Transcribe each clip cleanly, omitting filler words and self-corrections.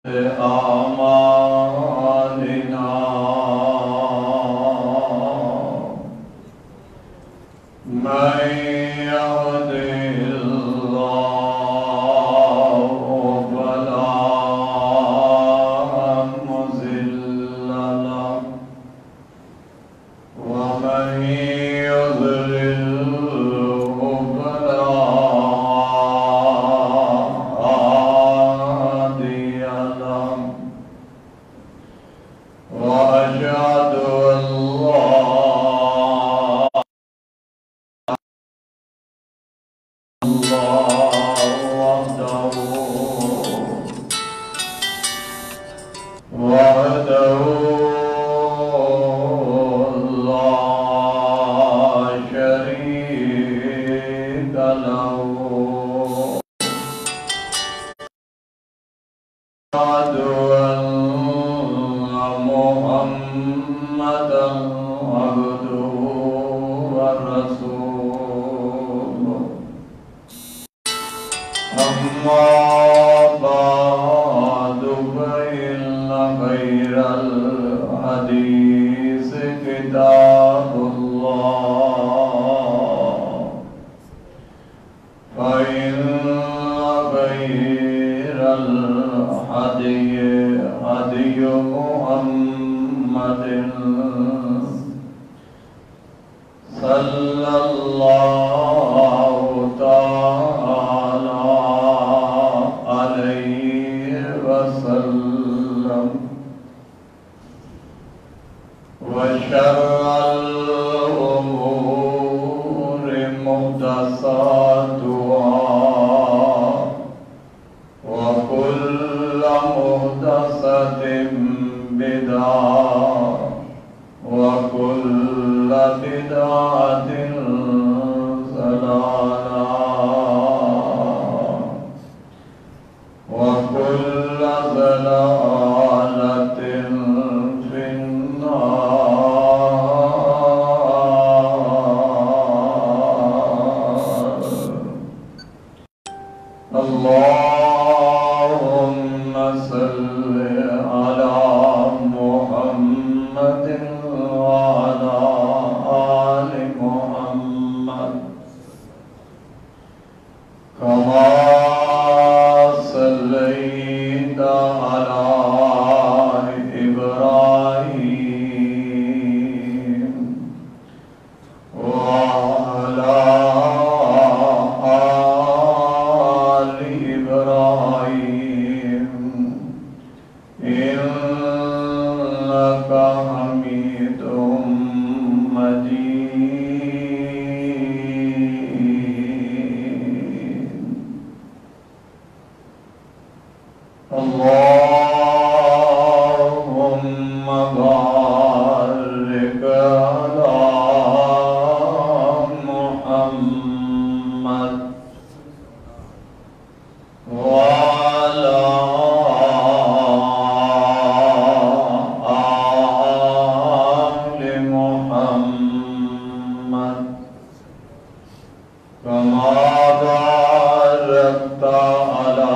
أعمالنا من يهده الله فلا مضل له ومن يضلله فلا هادي له وأشهد أن لا وحده لا شريك له أشهد أن محمدا عبده ورسوله أما بعد فإن خير الحديث كتاب الله فإن خير الهدي هدي محمد صلى الله تعالى عليه وسلم وشر الأمور محدثاتها وكل محدثة بدعة وكل بدعة ضلالة وكل ضلالة في النار. اللهم صل على محمد وعلى آل محمد كما صليت على إبراهيم وعلى آل إبراهيم إنك حميد مجيد. اللهم بارك على محمد وعلى آل محمد كما باركت على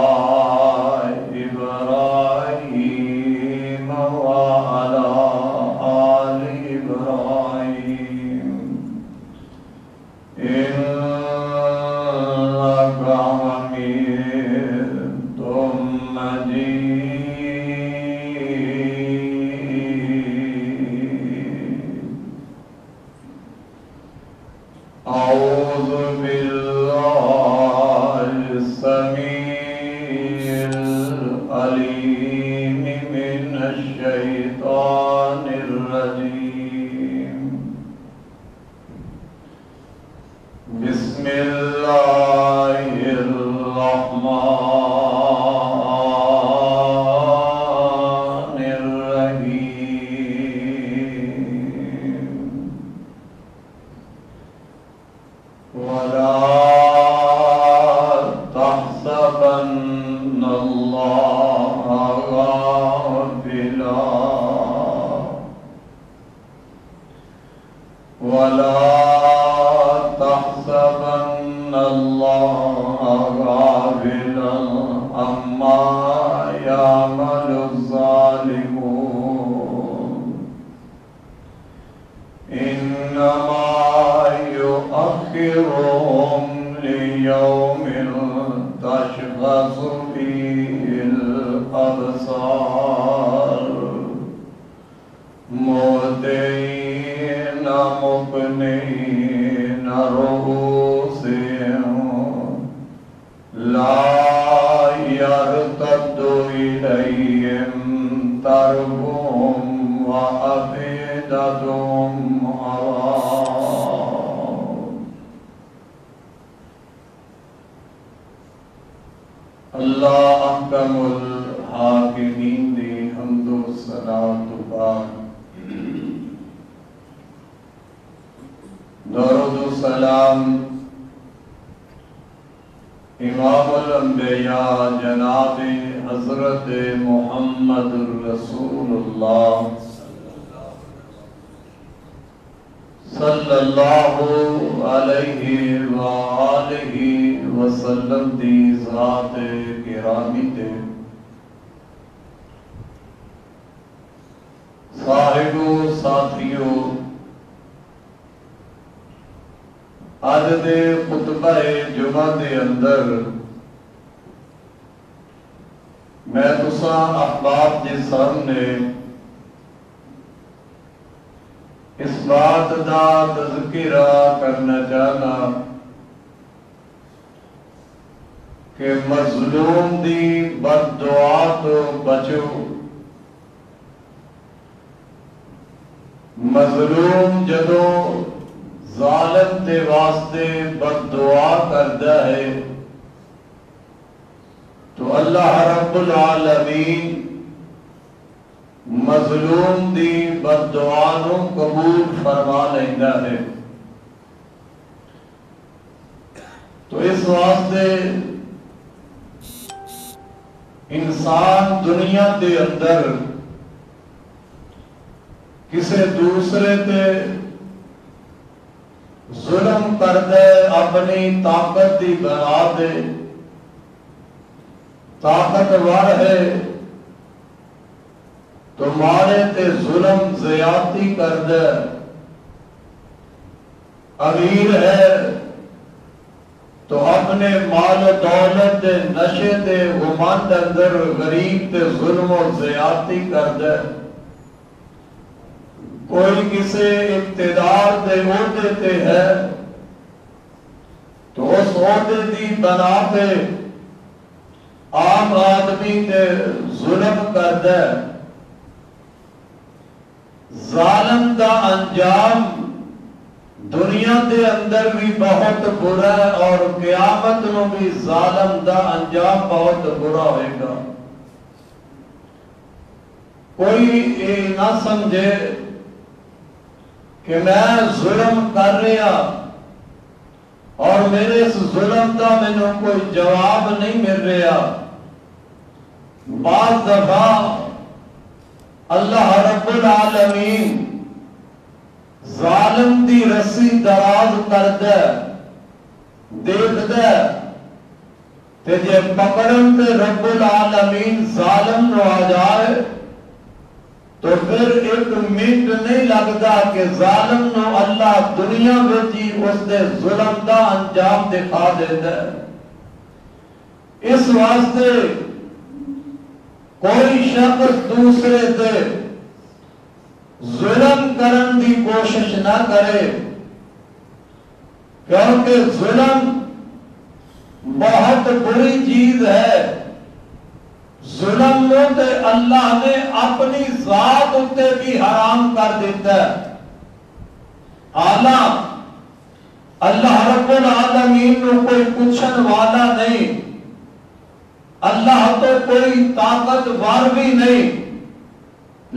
إبراهيم وعلى آل إبراهيم إنك حميد مجيد. أعوذ بالله السميع العليم من الشيطان الرجيم. بسم الله الرحمن الرحيم. ولا تحسبن الله يزال الظالمون إنما يؤخرهم ليوم تشخص فيه الأبصار مهطعين مقنعين رؤوسهم لا يرتد إليهم طرفهم وأفئدتهم هواء. اللہ احکم الحاکمین دی حمد و صلاۃ و پاک درود و سلام امام الانبیاء جناب حضرت محمد رسول اللہ صلی اللہ علیہ وآلہ وسلم دی ذات گرامی تے صاحبو ساتھیو آج دے خطبہ جمعہ دے اندر میں تساں احباب دے سامنے اس بات دا تذکرہ کرنا چاہنا کہ مظلوم دی بد دعا تو بچو. مظلوم جدو ظالم دے واسطے بد دعا کردا ہے تو اللہ رب العالمین مظلوم دی بد دعا نو قبول فرما لیندا ہے. تو اس واسطے انسان دنیا دے اندر کسے دوسرے تے ظلم کر دے اپنی طاقت دی بنا دے طاقتور ہے تو مارے تے ظلم زیادتی کر دے امیر ہے تو اپنے مال و دولت دے نشے دے غمانڈ اندر غریب تے ظلم و زیادتی کر دے. کوئی کسے اقتدار دے عہدے تے ہے تو اس عہدے دی بنا پہ عام آدمی تے ظلم کر دے. ظالم دا انجام دنیا دے اندر بھی بہت برا ہے اور قیامت میں بھی ظالم دا انجام بہت برا ہوئے گا. کوئی یہ نہ سمجھے کہ میں ظلم کر رہا اور میرے اس ظلم دا میں نے کوئی جواب نہیں مل رہا. بعض دفعہ اللہ رب العالمین ظالم دی رسی دراز کر دے دیکھ دے تے جے پکڑن تے رب العالمین ظالم نو آ جائے تو پھر ایک منٹ نہیں لگتا کہ ظالم نو اللہ دنیا بچی اس دے ظلم دا انجام دکھا دے دے. اس واسطے کوئی شخص دوسرے تے ظلم کرن دی کوشش نہ کرے کیونکہ ظلم بہت بری چیز ہے. ظلم تے اللہ نے اپنی ذات اتے بھی حرام کر دیتا ہے. حالانکہ اللہ رب العالمین کو کوئی پوچھن والا نہیں, اللہ تو کوئی طاقتور بھی نہیں,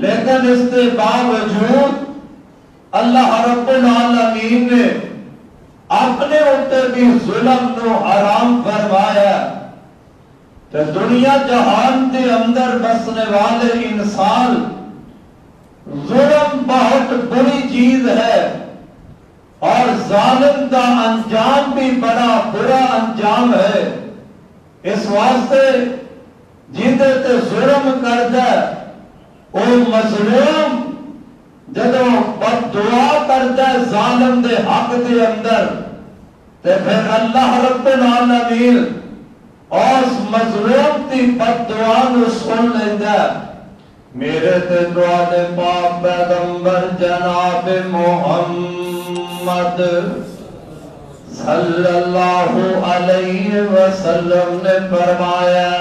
لیکن اس کے باوجود اللہ رب العالمین نے اپنے اوپر بھی ظلم نو حرام فرمایا. تو دنیا جہان کے اندر بسنے والے انسان ظلم بہت بری چیز ہے اور ظالم کا انجام بھی بڑا برا انجام ہے. اس واسطے جیندے تے ظلم کردہ او مظلوم جدوں بد دعا کردہ ظالم دے حق دے اندر تے پھر اللہ رب العالمین اس مظلوم دی بد دعا نو سن لیندہ میرے تے دعا دے پاک پیغمبر جناب محمد صلی اللہ علیہ وسلم نے فرمایا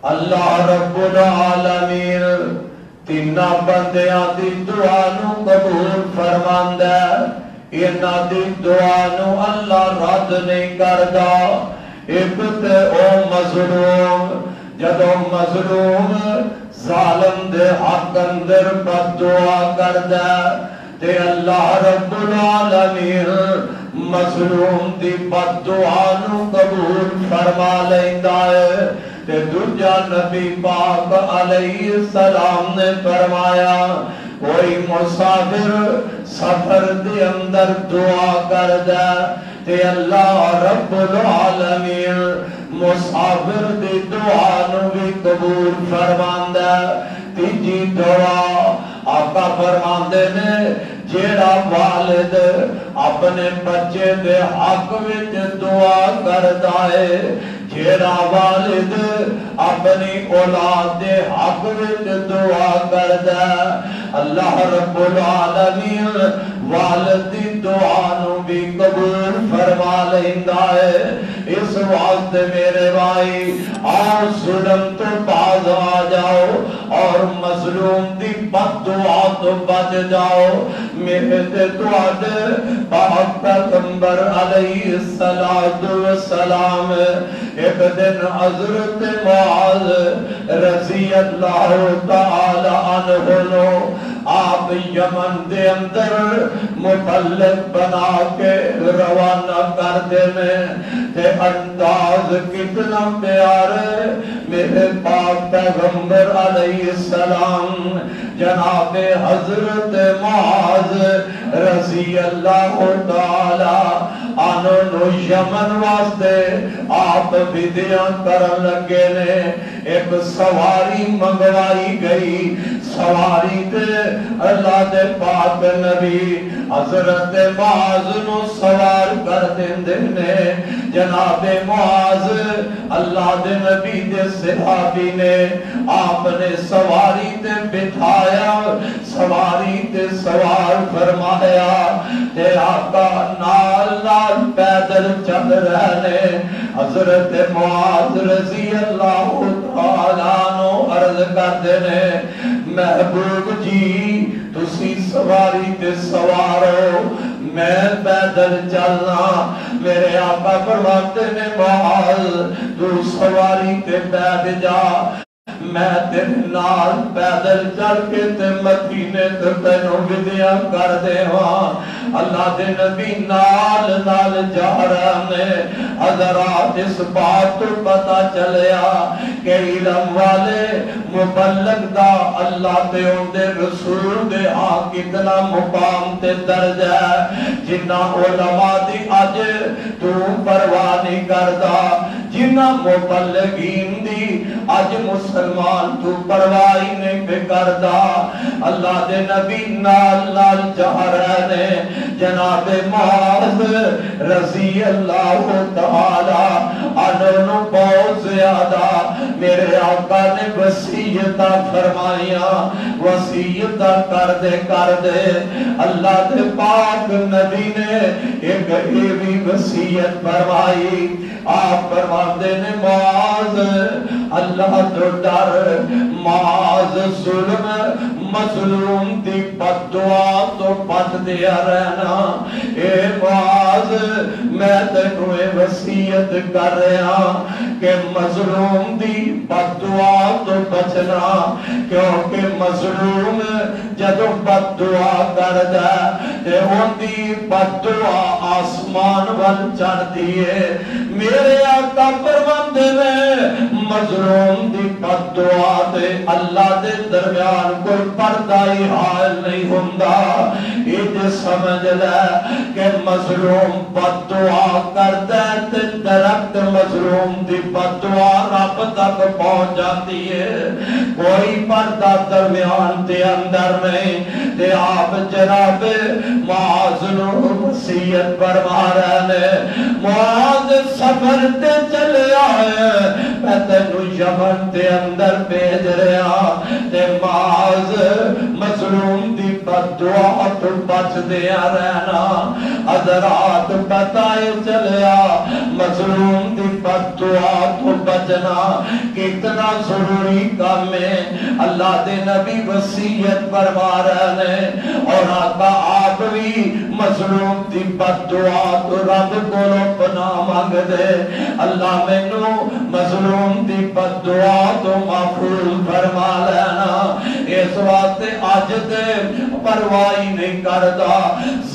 اللہ رب العالمین تینہ بندیاں دی دعا نو قبول فرماندہ انہ دی دعا نو اللہ رد نہیں کردہ ایک تے او مظلوم جدو مظلوم ظالم دے حق اندر بد دعا کردہ تے اللہ رب العالمین مظلوم دی بد دعا نو قبول فرما لیندہ ہے تے دوجا نبی پاک علیہ السلام نے فرمایا کوئی مسافر سفر دے اندر دعا کردہ تے اللہ رب العالمین مسافر دی دعا نو بھی قبول فرماندہ تیجی دعا آقا فرماندے نے جیڑا والد اپنے بچے دے حق وچ دعا کردا ہے جیڑا والد اپنی اولاد دے حق وچ دعا کردا اللہ رب العالمین والد دی دعا نو بھی قبول فرما لیندا ہے اس واسطے میرے بھائی اور ظلم تو باز آ جاؤ اور مظلوم دی بد دعا تو بچ جاؤ میرے تے تواڈے پاک پیغمبر علیہ السلام ایک دن حضرت معاذ رضی اللہ تعالی عنہ آپ یمن دے اندر مبلغ بنا کے روانہ کر دینے تے انداز کتنا پیارے میرے پاک پیغمبر علیہ السلام جناب حضرت معاذ رضی اللہ تعالی عنہ یمن واسطے آپ بدیاں کرن لگے نے ایک سواری منگوائی گئی سواری تے اللہ دے پاک نبی حضرت معاذ نو سوار کر دیندے نے جناب معاذ اللہ دے نبی دے صحابی نے آپ نے سواری تے بٹھایا سواری تے سوار فرمایا تے آقا نال نال پیدل چل رہنے حضرت معاذ رضی اللہ تعالیٰ عنہ عرض کر دینے محبوب جی تسی سواری تے سوارو میں پیدل چلنا میرے آقا فرماتے نے معاذ تو سواری تے بیٹھ جا میں تیرے نال پیدل چل کے تے مدینے تے تینوں ودیاں کر دے وہاں اللہ دے نبی نال نال جا رہے حضرات اس بات تو پتا چلیا کہ علم والے مبلغ دا اللہ تے ان دے رسول دے ہاں کتنا مقام تے درجہ ہے جنہ علماء دی آج تو پرواہ نہیں کردا جنہ مبلغین دی آج مسلمان تو پرواہی نہیں پہ کردا اللہ دے نبی نال نال جا رہے جناب معاذ رضی اللہ تعالی عنہ بہت زیادہ میرے آقا نے وصیتہ فرمائیاں وصیتہ کر دے اللہ دے پاک نبی نے ایک ایوی وصیت فرمائی آپ فرماتے نے معاذ اللہ تو ڈر معاذ ظلم مظلوم دی بد دعا تو بچ دیا رہنا اے معاذ میں تینوں وصیت کر رہا کہ مظلوم دی بد دعا تو بچنا کیونکہ مظلوم جدو بد دعا کردا تے ان دی بد دعا آسمان ول چڑھ دیے میرے آقا فرماندے نے مظلوم دی بد دعا تے اللہ دے درمیان کوئی پردہ ہی حال نہیں ہوندا یہ سمجھ لے کہ مظلوم بد دعا کرتا ہے تے درخت مظلوم دی بد دعا رب تک پہنچ جاتی ہے. کوئی پردہ درمیان دے اندر نہیں تے آپ جناب معاذ نو وصیت فرما رہے ہیں معاذ سفر تے چلے آئے میں تینو یمن دے اندر بھیج رہا تے معاذ مظلوم دی بد دعا تو بچ دیا رہنا. حضرات بتائے چلیا مظلوم دی بد دعا تو بچنا کتنا ضروری کام ہے. اللہ دے نبی وصیت فرما رہے ہیں اور آقا آپ بھی مظلوم دی بد دعا تو رب کو پناہ مانگ دے. اللہ مینوں مظلوم دی بد دعا تو محفوظ فرما لینا. اس واسطے اج تے پرواہ نہیں کردا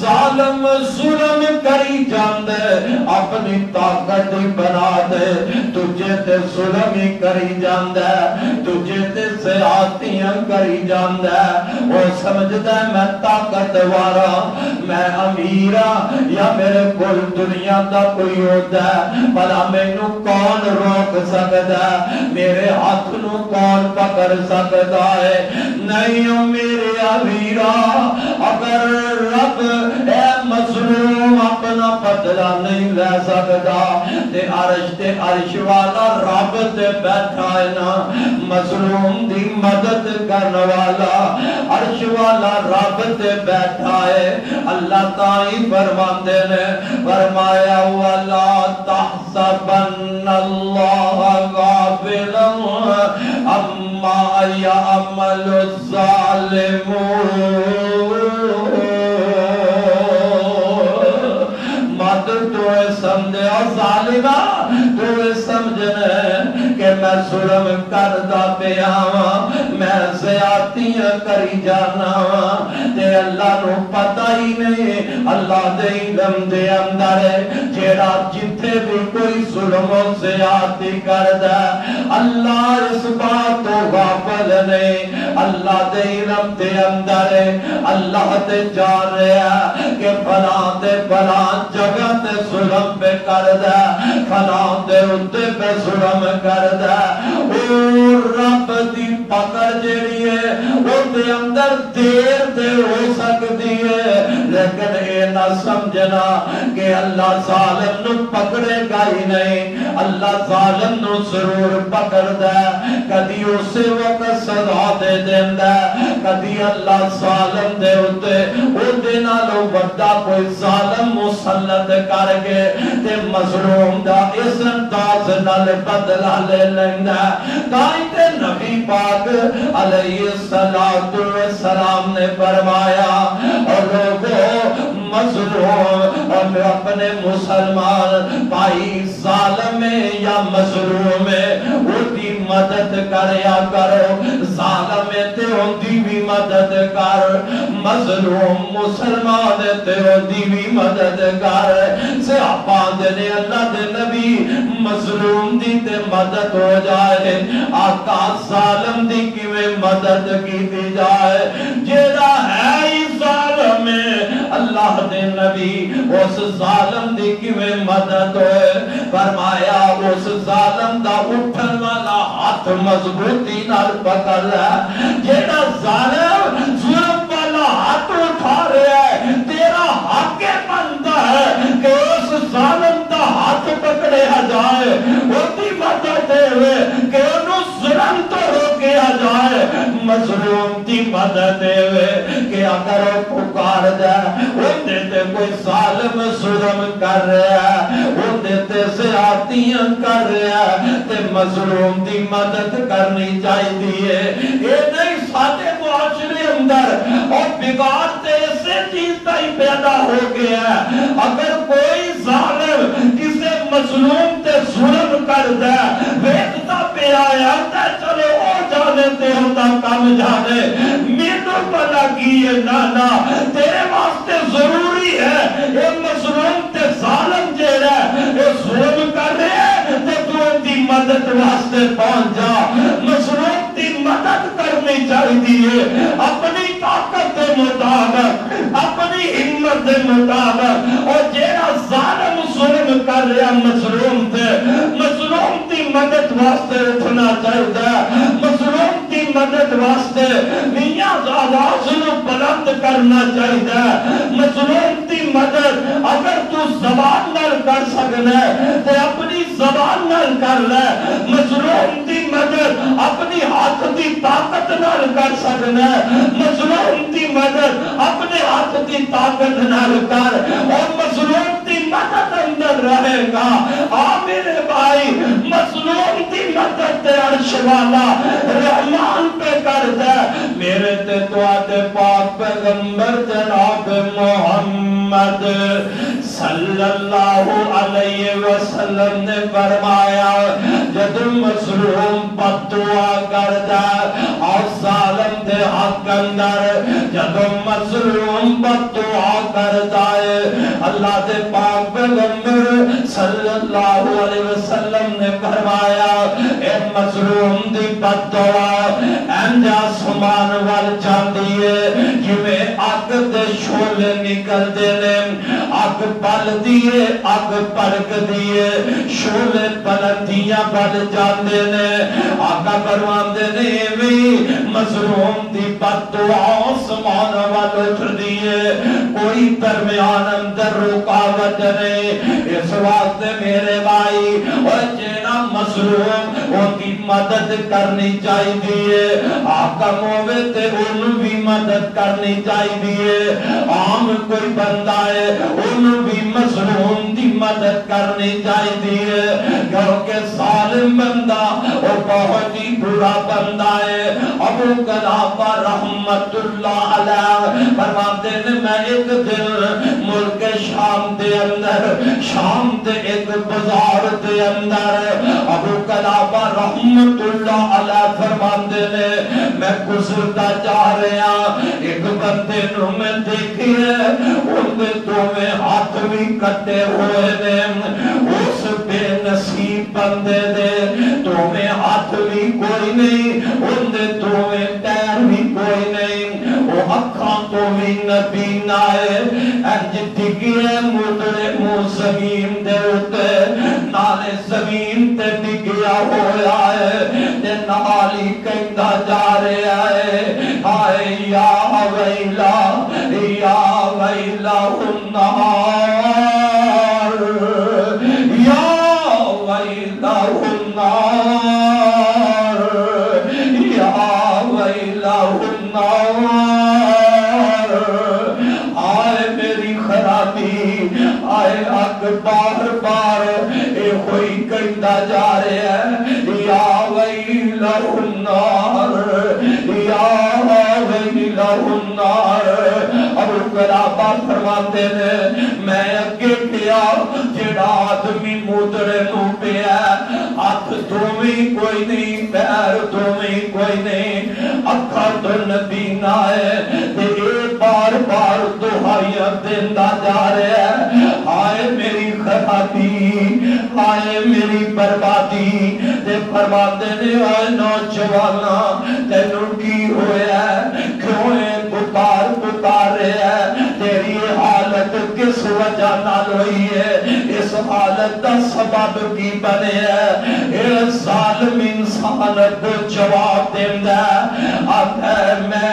ظالم ظلم کری جاندے اپنی طاقت بنا دے تجھے تے ظلم ہی کری جاندے تجھے تے زیادتیاں کری جاندے. وہ سمجھدا ہے میں طاقت وارا میں امیرا یا میرے کول دنیا دا کوئی ہوتا ہے بھلا مینوں کون روک سکدا ہے میرے ہاتھ نو کون پکڑ سکتا ہے. نہیں میرے امیرا اگر رب اے مظلوم اپنا بدلہ نہیں لے سکتا تے عرش والا رب تے بیٹھا ہے نا مظلوم دی مدد کرنے والا عرش والا رب تے بیٹھا ہے. اللہ تعالی فرماندے نے فرمایا وَلَا تَحْسَبَنَّ اللَّهَ غَافِلًا عَمَّا يَعْمَلُ الظَّالِمُونَ. مت تو سمجھے ظالمہ تو سمجھنے کہ میں ظلم کردہ پیا میں زیادتیاں کری جانا تے اللہ نو پتہ ہی نہیں اللہ دے علم دے اندر جیڑا جتھے بھی کوئی ظلم و زیادتی کردہ اللہ اس بات تو غافل نہیں. اللہ دے علم دے اندر اللہ تے جان رہا کہ فلاں تے فلاں جگہ تے ظلم پہ کردہ فلاں دے اتے پہ ظلم کردہ اور رب دی پکڑ جیڑی ہے وہ دے اندر دیر دے ہو سکتی ہے لیکن اے نہ سمجھنا کہ اللہ ظالم نو پکڑے گا ہی نہیں. اللہ ظالم نو ضرور پکڑ دے کدی اسے وقت سزا دے دیندہ کدی اللہ ظالم دے ہوتے او دینا لو وڈا کوئی ظالم مسلط کر کے تے مظلوم دا اس انداز نال بدلہ لے لیندہ. تائیتے نبی پاک علیہ السلام نے فرمایا اور لوگوں مظلوم اور اپنے مسلمان بھائی ظالم یا مظلوم وہ دی مدد کریا کرو. ظالم تے ان دی بھی مدد کر مظلوم مسلمان تے ان دی بھی مدد کر. صحابہ نے اللہ دے نبی مظلوم دی تے مدد ہو جائے آقا ظالم دی کیویں مدد کی دی جائے جیڑا ہے ہی ظالم اللہ دے نبی اس ظالم دی کیویں مدد ہوئے فرمایا اس ظالم دا اٹھن والا ہاتھ مضبوطی نال پکڑ لے. جیڑا ظالم ظلم والا ہاتھ اٹھا رہا ہے تیرا حق بنتا ہے کہ اس ظالم دا ہاتھ پکڑے جائے وہ دی مدد دے ہوئے کہ انہوں ظلم تو روکیا جائے مظلوم دی مدد دے ہوئے کہ اگر وہ پکار جائے وہ دیتے کوئی ظالم ظلم کر رہا ہے وہ دیتے زیادتیاں کر رہا ہے تے مظلوم دی مدد کرنی چاہیے. یہ نہیں ساتھے معاشرے اندر اور بگاڑ تے اسے چیز ہی پیدا ہو گیا ہے. اگر کوئی ظالم کسے مظلوم تے ظلم کر دے ویدتا پہ آیا تے چلو او جانے تے ہوتا کم جانے میرے پتا کی یہ نانا تیرے واسطے ضروری ہے یہ مظلوم تے ظالم جیڑا ہے یہ ظلم کر رہے ہیں تے تو ان دی مدد واسطے پہنچ جا. مظلوم دی مدد کرنے کرنی چاہیے اپنی طاقت کے مطابق اپنی ہمت کے مطابق اور جیڑا ظالم ظلم کر رہا مظلوم تے مظلوم دی مدد واسطے اٹھنا چاہیے مظلوم دی مدد واسطے میاں آواز نو بلند کرنا چاہیے مظلوم دی مدد اگر تو زبان نال کر سکنا ہے تے اپنی زبان نال کر لے مظلوم دی مدد اپنی ہاتھ دی طاقت نال کر سکنا ہے مظلوم دی مدد اپنے ہاتھ دی طاقت نال کر اور مظلوم دی مدد اندر رہے گا آ میرے بھائی مظلوم دی مدد تے عرش والا رحمان پہ کر دے میرے تے تو آدھے پاک پیغمبر جناب محمد صلی اللہ علیہ وسلم نے فرمایا جب مظلوم بد دعا کر دے اور ظالم دے حق اندر جب مظلوم بد دعا کر دے اللہ دے پاک پیغمبر صلی اللہ علیہ وسلم نے فرمایا اے مظلوم دی بد دعا انج آسمان وال جاندی ہے جویں اگ دے شعلے نکل دے نے اگ بل دیے اگ پڑک دیے شعلے بلندیاں بل جاندے نے آقا فرماندے نے وی مظلوم دی بد دعا آسمان وال اٹھ دیے کوئی درمیان اندر رکاوٹ نہیں اس واسطے میرے بھائی اور جینا مظلوم ان کی مدد کرنی چاہیے آقا مووے تے انہوں بھی مدد کرنی چاہیے عام کوئی بندہ ہے انہوں بھی مظلوم دی مدد کرنی چاہیے کیونکہ ظالم بندہ وہ بہت ہی برا بندہ ہے ابو قلابہ رحمت اللہ علیہ فرماتے ہیں میں ایک دن ملک شام دے اندر شام دے ایک بازار دے اندر ابو قلابہ رحمت اللہ علیہ فرماتے ہیں میں گزرتا جا رہا ایک بندے نو میں دیکھی ہے ان دے دوویں ہاتھ بھی کٹے ہوئے نے اس بے نصیب بندے دے دوویں ہاتھ بھی کوئی نہیں ان دے دوویں پیر بھی کوئی نہیں وہ اکھاں تو بھی نبی نہ ہے انج ڈگے مردے منہ زمین دے اتے نالے زمین تے ڈگیا ہوا ہے تے نالی کہندا جا رہا ہے ہائے یا ویلا النار یا ویلا النار یا ویلا النار آئے میری خرابی آئے اگ بار بار اے ہوئی کہندا جا رہا ہے یا ویلا النار یا ویلا النار ابو قلابہ فرماتے ہیں میں اگے کیا جڑا آدمی مدرے نو پیا ہاتھ دوویں کوئی نہیں پیر دوویں کوئی نہیں اکھا تو نبی نہ ہے تے اے بار بار دہائیاں دیندا جا رہا ہے آئے میری خرابی آئے میری بربادی تے فرماتے نے آئے نوجوانا تینوں کی ہویا ہے کیوں ہے پکار رہے ہیں تیری حالت کس وجہ نال ہوئی ہے اس حالت دا سبب کی بنے ہے اے ظالم انسان کو جواب دیندہ آتا ہے میں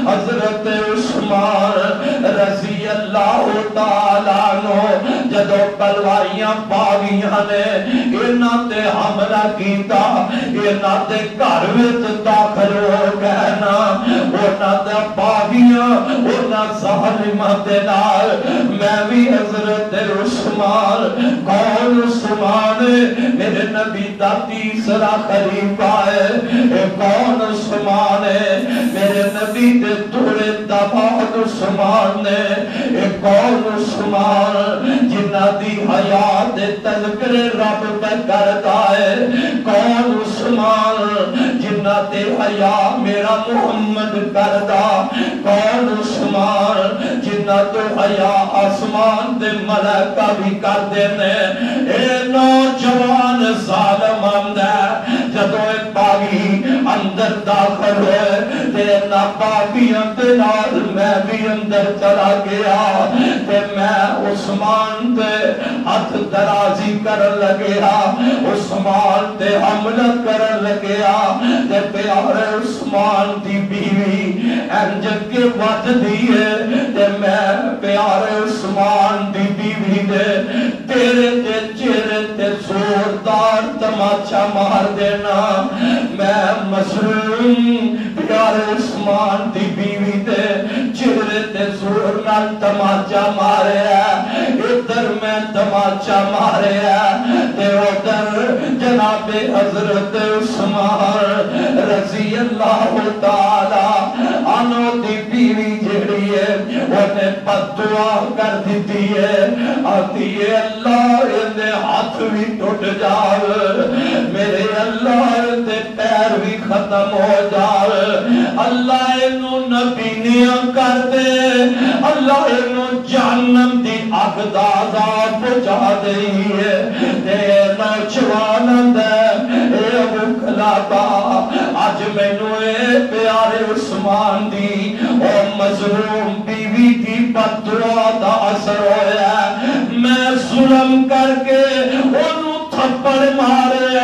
حضرت عثمان رضی اللہ تعالیٰ عنہ جدو بلواریاں پاویاں نے انہاں تے حملہ کیتا انہاں تے گھر وچ داخل ہو گئے نا انہاں تے پاویاں انہاں ظالماں دے نال میں بھی حضرت عثمان کون عثمان میرے نبی دا تیسرا خلیفہ ہے اے کون عثمان ہے میرے نبی دے تھوڑے دباؤ عثمان نے اے کون عثمان جنہ دی حیات تذکر رب پہ کرتا ہے کون عثمان جنہ دی حیات میرا محمد کرتا کون عثمان جنہ تو حیات آسمان دے ملائکہ بھی کر دینے اے نوجوان ظالم اندر جدو ایک باغی اندر داخل ہوئے جنابا بھی اندر نال میں بھی اندر چلا گیا تے میں عثمان تے ہاتھ درازی کرن لگیا عثمان تے حملہ کرن لگیا تے پیارے عثمان دی بیوی انج کے وجھ دیئے تے میں پیارے عثمان دی بیوی دے تیرے تے چہرے تے زوردار تماچا مار دینا میں مسلم پیارے عثمان دی بیوی دے چہرے تے زور نال تماچا مارے ادھر میں تماچا مارے تے ادھر جناب حضرت عثمان رضی اللہ تعالی عنہ دی بیوی جڑی ہے انہیں بددعا کر دیتی ہے آتی ہے اللہ اندے ہاتھ بھی ٹوٹ جاؤ میرے اللہ اندے پیر بھی ختم ہو جاؤ اللہ انہوں نبینیاں کر دے اللہ انہوں جہنم دی اگ دا عذاب پہنچا دئی ہے تے نوجوان دے اے ابو قلابہ آج مینوں اے پیارے عثمان دی او مظلوم بیوی دی بددعا دا اثر ہویا میں ظلم کر کے انہوں تھپڑ مارے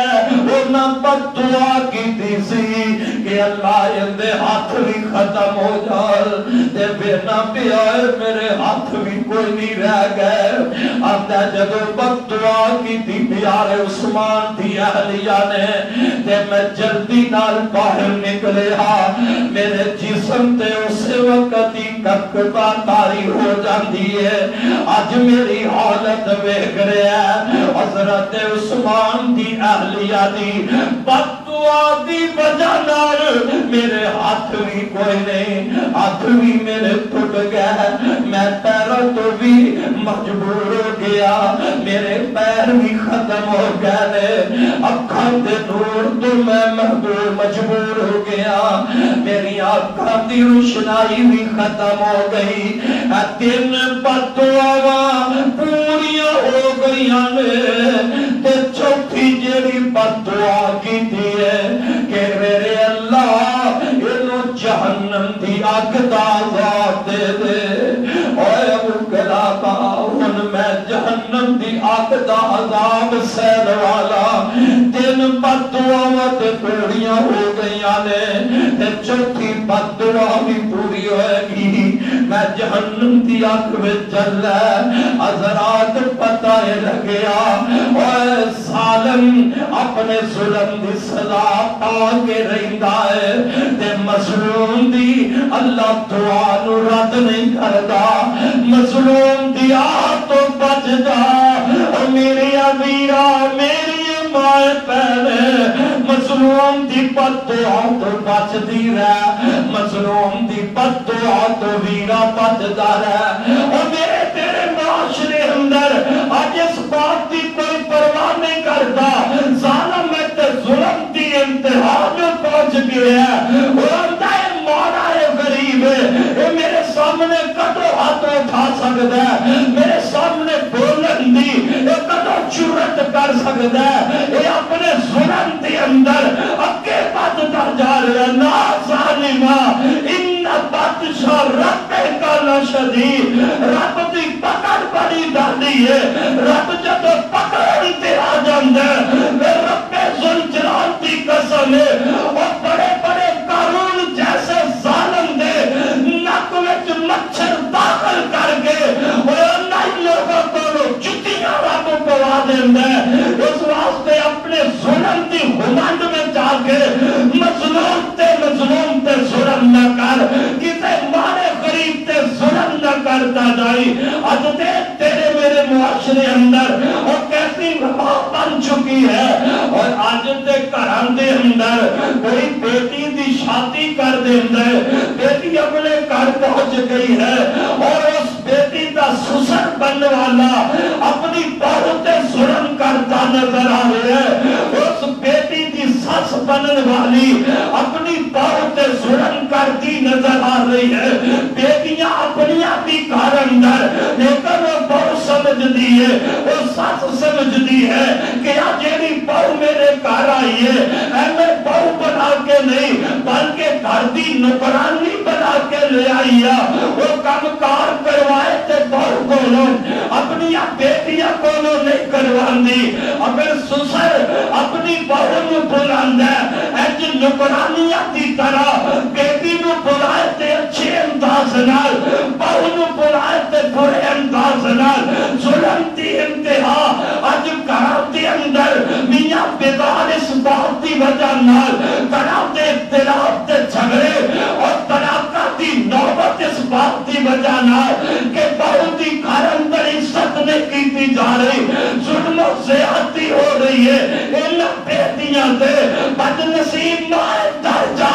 انہوں بددعا کی دیسی کہ اللہ اندے ہاتھ بھی ختم ہو جائے تے بینا بھی آئے میرے ہاتھ بھی کوئی نہیں رہ گئے آتا جدو بددعا کی دی پیارے عثمان دی اہلیہ نے تے میں جلدی نال باہر نکلے میرے جسم تے اسے وقت ہی ککڑا تاری ہو جاندی ہے آج میری حالت ویکھ رہا ہے حضرت عثمان دی اہلیہ دی بددعا دی وجہ نال میرے ہاتھ بھی کوئی نہیں ہاتھ بھی میرے ٹوٹ گئے میں پیروں تو بھی مجبور ہو گیا میرے پیر بھی ختم ہو گئے اکھاں دے نور تو میں مجبور ہو گیا میری آنکھاں دی روشنائی بھی ختم ہو گئی تین بددعاواں پوریاں ہو گئیاں تے چوتھی جیڑی بددعا کیتی ہے کہ میرے اللہ انہوں جہنم دی اگ دا عذاب دے دے اوے ابو قلابہ ہن میں جہنم دی اگ دا عذاب سہن والا تین بددعاواں تے پوریاں ہو گئیاں نے تے چوتھی بددعا بھی پوری ہوئے گی میں جہنم دی اگ وچ چل حضرات پتہ لگیا اوے ظالم اپنے ظلم دی سزا پا کے رہندا ہے تے مظلوم دی اللہ دعا نو رد نہیں کردا مظلوم دی آہ تو بچ جا میری امیرہ میری مائے پہلے مظلوم دی بددعا تو بچ دی رہے مظلوم دی بددعا تو ویرا بچ دا رہے اور میرے تیرے معاشرے اندر آج اس بات دی کوئی پرواہ نہیں کرتا ظالم میں تے ظلم دی انتہا میں پہنچ گیا ہے اور اندہ مولا ہے غریب ہے یہ میرے سامنے کٹو ہاتھ اٹھا سکتا ہے میرے سامنے بولن دی یہ کٹو چورت کر سکتا ہے یہ اپنے ظلم دی اندر اکے بات در جا رہے ہیں نا ظالمہ ان بادشاہ رب کا لشدید رب دی پکڑ بڑی ڈالی ہے رب جب پکڑ تے آ جاندے رب ذوالجلال دی قسم ہے اور بڑے بڑے قارون جیسے ظالم دے نک وچ مچھر داخل کر کے اور نہیں لوگوں کو جتیاں رب پوا دیندے اس واسطے اپنے ظلم دی گھمنڈ میں جا کے مظلوم تے ظلم نہ کر کسے مارے غریب تے ظلم نہ کرتا جائی آج تیرے میرے معاشرے اندر اور کیسی روا بن چکی ہے اور آج تے گھراں دے اندر کوئی بیٹی دی شادی کر دیندے بیٹی اپنے گھر پہنچ گئی ہے اور اس بیٹی دا سسر بننے والا اپنی بہو تے ظلم کرتا نظر آ رہے ہے اس بیٹی دی سس بننے والی اپنی بہو تے ظلم کرتی نظر آ رہی ہے بیٹیاں اپنی بھی گھر اندر لیکن وہ بہو سمجھ سمجھدی ہے، وہ سچ سمجھدی ہے کہ آ جیڑی بہو میرے گھر آئی ہے اے میں بہو بنا کے نہیں بلکہ گھر دی نوکرانی بنا کے لے آئی ہے، وہ کام کار کروائے تے بہو کولوں اپنی بیٹیاں کولوں نہیں کرواندی۔ اگر سسر اپنی بہو نو بلاندہ ہے اج نوکرانیاں دی طرح بیٹی نو بلائے تے اچھے انداز نال، بہو نو بلائے تے برے انداز نال، ظلم دی انتہا اج گھر دے اندر میاں بیدار اس بات دی وجہ نال طرح دے اختلاف تے جھگڑے اور طلاقہ دی نوبت اس بات دی وجہ نال کہ بہو دی گھر اندر عزت نہیں کیتی جا رہی، ظلم و زیادتی ہو رہی ہے۔ انہاں بیٹیاں دے بد نصیب مائے درجہ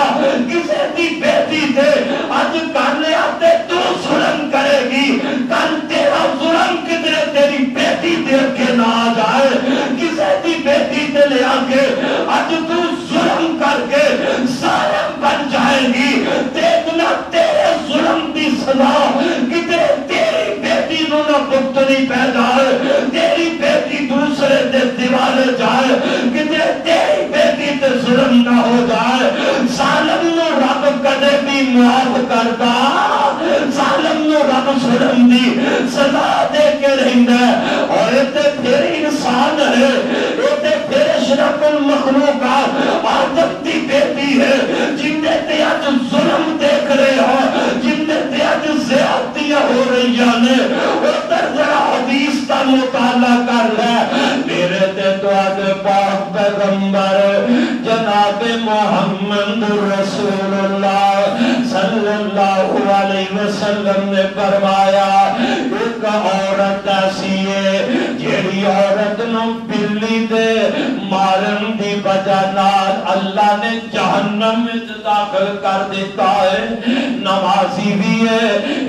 کسے دی بیٹی دے اج کر لیا تے تو ظلم کرے گی، کل تیرا ظلم کدھر تیری بیٹی دیکھ کے نہ آ جائے، کسے دی بیٹی تے لے آ کے اج تو ظلم کر کے ظالم بن جائے گی، دیکھنا تیرے ظلم دی سزا کدھر تیری بیٹی نو نہ بھگتنی پہ جائے، تیری بیٹی دوسرے دے دیوالے جائے، کدھر تیری بیٹی تے ظلم نہ ہو جائے۔ ظالم نو رب کدے بھی معاف کرتا، ظالم نو رب ظلم دی سزا دے کے رہندا ہے، اور تے پھر انسان ہے، تے پھر اشرف المخلوقات آدم دی بیٹی ہے، جن نے تے اج ظلم دیکھ رہے ہو، جن نے تے اج زیادتیاں ہو رہی ہیں، ادھر ذرا حدیث کا مطالعہ کر لے۔ میرے تے تو آج پاک پیغمبر جناب محمد رسول اللہ صلی اللہ علیہ وسلم نے فرمایا ایک عورت ایسی ہے جیڑی عورت نو بلی دے مارن دی وجہ نال اللہ نے جہنم میں داخل کر دیتا ہے، نمازی بھی ہے،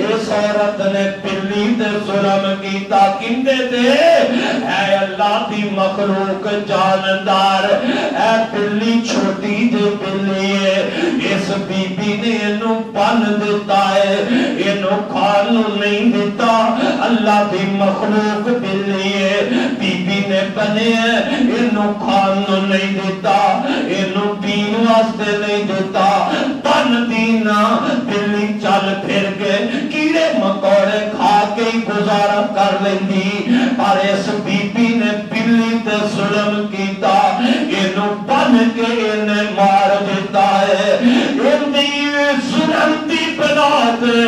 اس عورت نے بلی دے ظلم کیتا کندے دے، اے اللہ دی مخلوق جاندار، اے بلی چھوٹی دے بلی ہے، اس بی بی نے انہوں بن دیتا ہے، انہوں کھانوں نہیں دیتا، اللہ دی مخلوق بلی ہے، بی بی نے بنے ہیں، انہوں کھانوں نہیں دیتا، انہوں پین واسطے نہیں دیتا، بن دینا بلی چل پھر کے کیڑے مکوڑے کھا کے گزارا کر لیندی، پر اس بی بی نے بلی تے ظلم کیتا، انہوں بن کے انہیں مار دیتا ہے، ظلم دی بنا تے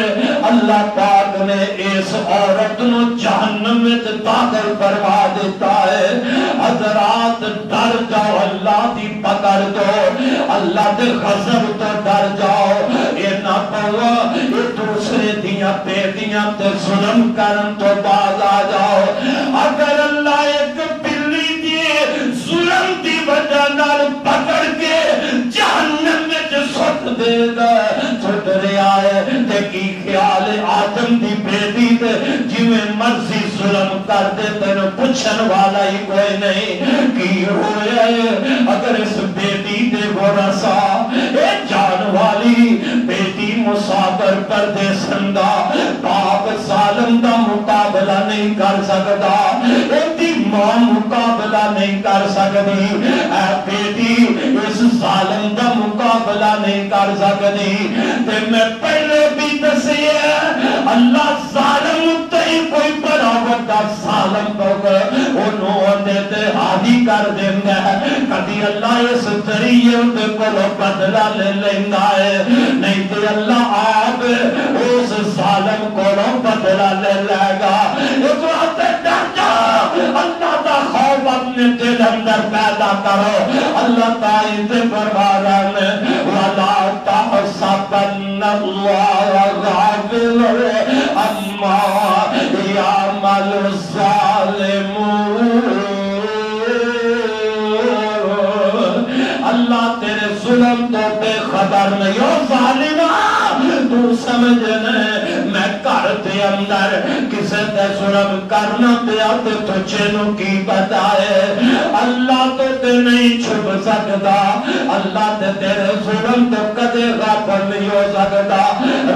اللہ پاک نے اس عورت نو جہنم میں داخل کروا دیتا ہے۔ حضرات ڈر جاؤ، اللہ دی پکڑ دو، اللہ دے غضب تو ڈر جاؤ، یہ نہ پڑھو یہ دوسرے دیاں بیٹیاں تے ظلم کرن تو باز آ جاؤ۔ اگر اللہ ایک بلی دی ظلم دی وجہ نال پکڑ کے جہنم میں سٹ دے گا، سٹ رہا ہے تے کی خیال آدم دی بیٹی تے جویں مرضی ظلم کر دے تینوں پوچھن والا ہی کوئی نہیں کی ہویا ہے۔ اگر اس بیٹی دے ورثا اے جان والی بیٹی مسافر پردیسندہ باپ ظالم دا مقابلہ نہیں کر سکتا، ایتی ماں مقابلہ نہیں کر سکتی، اے بیٹی اس ظالم دا مقابلہ نہیں کر سکتی، تے میں پہلے بھی دسی ہے اللہ ظالم تے کوئی بڑا وڈا ظالم ہوگا انہوں تے حاضی کر دیندا ہے، کبھی اللہ اس ذریعے دے کولوں بدلہ لے لیندا ہے، نہیں تے اللہ آپ اس ظالم کولوں بدلہ لے لے گا۔ اس وقت ڈر جا، اللہ دا خوف اپنے دل اندر پیدا کرو، اللہ تعالی تے فرمایا ہے وَلَا تَحْسَبَنَّ اللَّهَ غَافِلًا عَمَّا يَعْمَلُ الظَّالِمُونَ۔ اللہ تیرے ظلم تو بے خبر نہیں ہو ظالمہ، تو سمجھنے میں گھر دے اندر کسے تے ظلم کرنا پیا تے تجھے نو کی پتا ہے اللہ تو تے نہیں چھپ سکتا اللہ تے تیرے ظلم تو کدے غافل نہیں ہو سکتا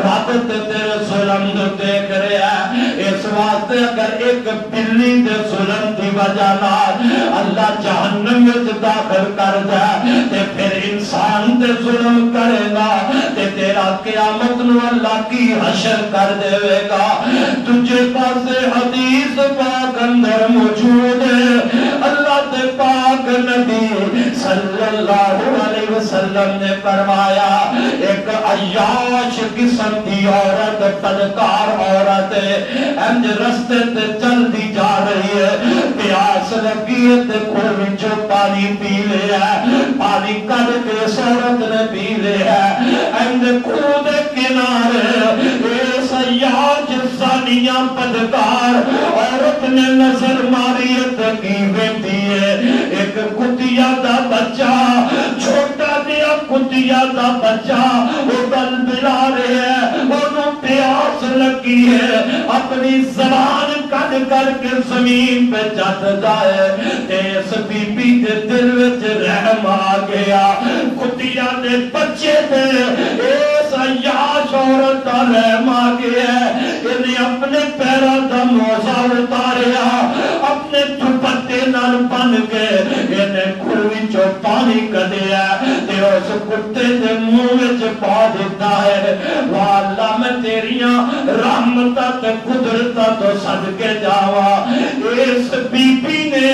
رب تے تیرے ظلم تو دیکھ رہا ہے اس واسطے اگر ایک بلی دے ظلم دی وجہ نال اللہ جہنم میں داخل کر دے تے پھر انسان تے ظلم کرے گا تے تیرا قیامت نو اللہ کی حشر کر دے گا تجھے پاس حدیث پاک اندر موجود ہے اللہ تے پاک نبی صلی اللہ علیہ وسلم نے فرمایا ایک عیاش قسم دی عورت بدکار عورت انج رستے تے چلتی جا رہی ہے پیاس لگی ہے تے کھول وچوں پانی پی لیا پانی کڈ کے اس عورت نے پی لیا انج کھو دے کنارے اس عیاش زانیہ بدکار عورت نے نظر ماری کی ویندی ہے ایک کتیا دا بچہ چھوٹا دیا کتیا دا بچہ وہ بل بلا رہے ہیں انہوں پیاس لگی ہے اپنی زبان کٹ کر کے زمین پہ جات جائے اس بی بی کے دل وچ رحم آ گیا کتیا دے بچے دے اس عیاش عورت دا رحم آ گیا انہیں اپنے پیرا دا موزہ اتاریا اپنے دوپٹے نال بن کے انہیں کھوئی چو پانی کدیا تے اس کتے دے منہ وچ پا دیتا ہے واللہ میں تیریاں رحمتاں تے قدرتاں تو صدقے جاوا اس بی بی نے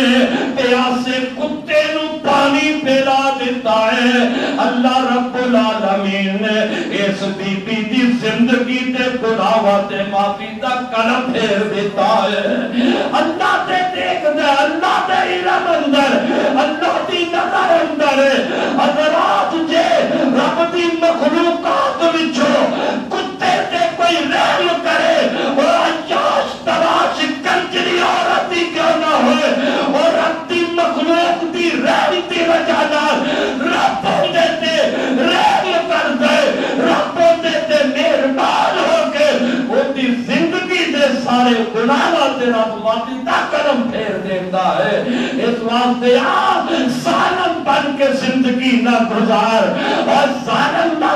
پیاسے کتے نو پانی پلا دیتا ہے اللہ رب العالمین نے اس بی بی دی زندگی تے گناہاں تے معافی دا کلم پھیر دیتا ہے اللہ تے دیکھ دے اللہ تے علم اندر اللہ دی نظر اندر حضرات جے رب دی مخلوقات وچوں کتے تے کوئی رحم کرے اور عیاش تلاش کنجری عورت ہی کیوں نہ ہوئے اور رب دی مخلوق دی رحم دی وجہ نال رب دیتے رحم کر دے رب دیتے مہربان ہو کے وہ دی زندگی دے سارے گناہاں تے رب معافی دا کرم پھیر دیتا ہے اس واسطے ظالم بن کے زندگی نہ گزار اور ظالم نہ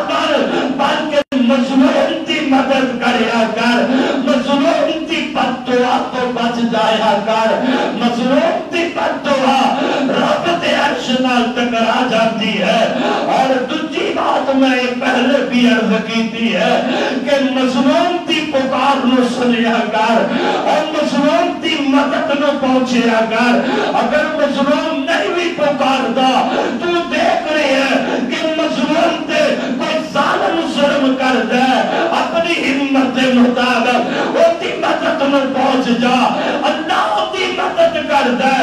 بن کے مظلوم کی مدد کریا کر مظلوم کی بددعا تو بچ جایا کر مظلوم کی بددعا رب دے عرش نال ٹکرا جاتی ہے اور دوسری بات میں پہلے بھی عرض کی تھی ہے کہ مظلوم کی پکار نو سنیا کر اور مظلوم کی مدد نو پہنچیا کر اگر مظلوم نہیں بھی پکاردا تو دیکھ رہے ہے کہ مظلوم تے کوئی ظالم ظلم کر دے اپنی ہمت کے مطابق وہ دی مدد میں پہنچ جا اللہ دی مدد کر دے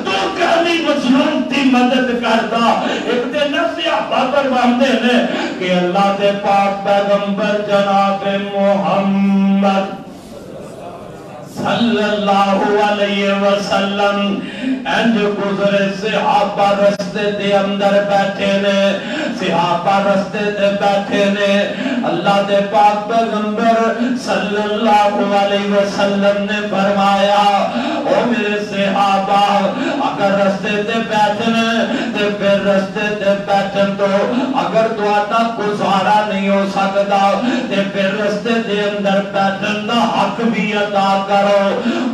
تو کہنی مظلوم دی مدد کر دا ایک دن صحابہ فرماتے ہیں کہ اللہ دے پاک پیغمبر جناب محمد صلی اللہ علیہ وسلم انج گزرے صحابہ رستے دے اندر بیٹھے نے صحابہ رستے دے بیٹھے نے اللہ دے پاک پیغمبر صلی اللہ علیہ وسلم نے فرمایا او میرے صحابہ اگر رستے دے بیٹھنے تے پھر رستے دے بیٹھن تو اگر دعاتا گزارا نہیں ہو سکتا تے پھر رستے دے اندر بیٹھن دا حق بھی ادا کرو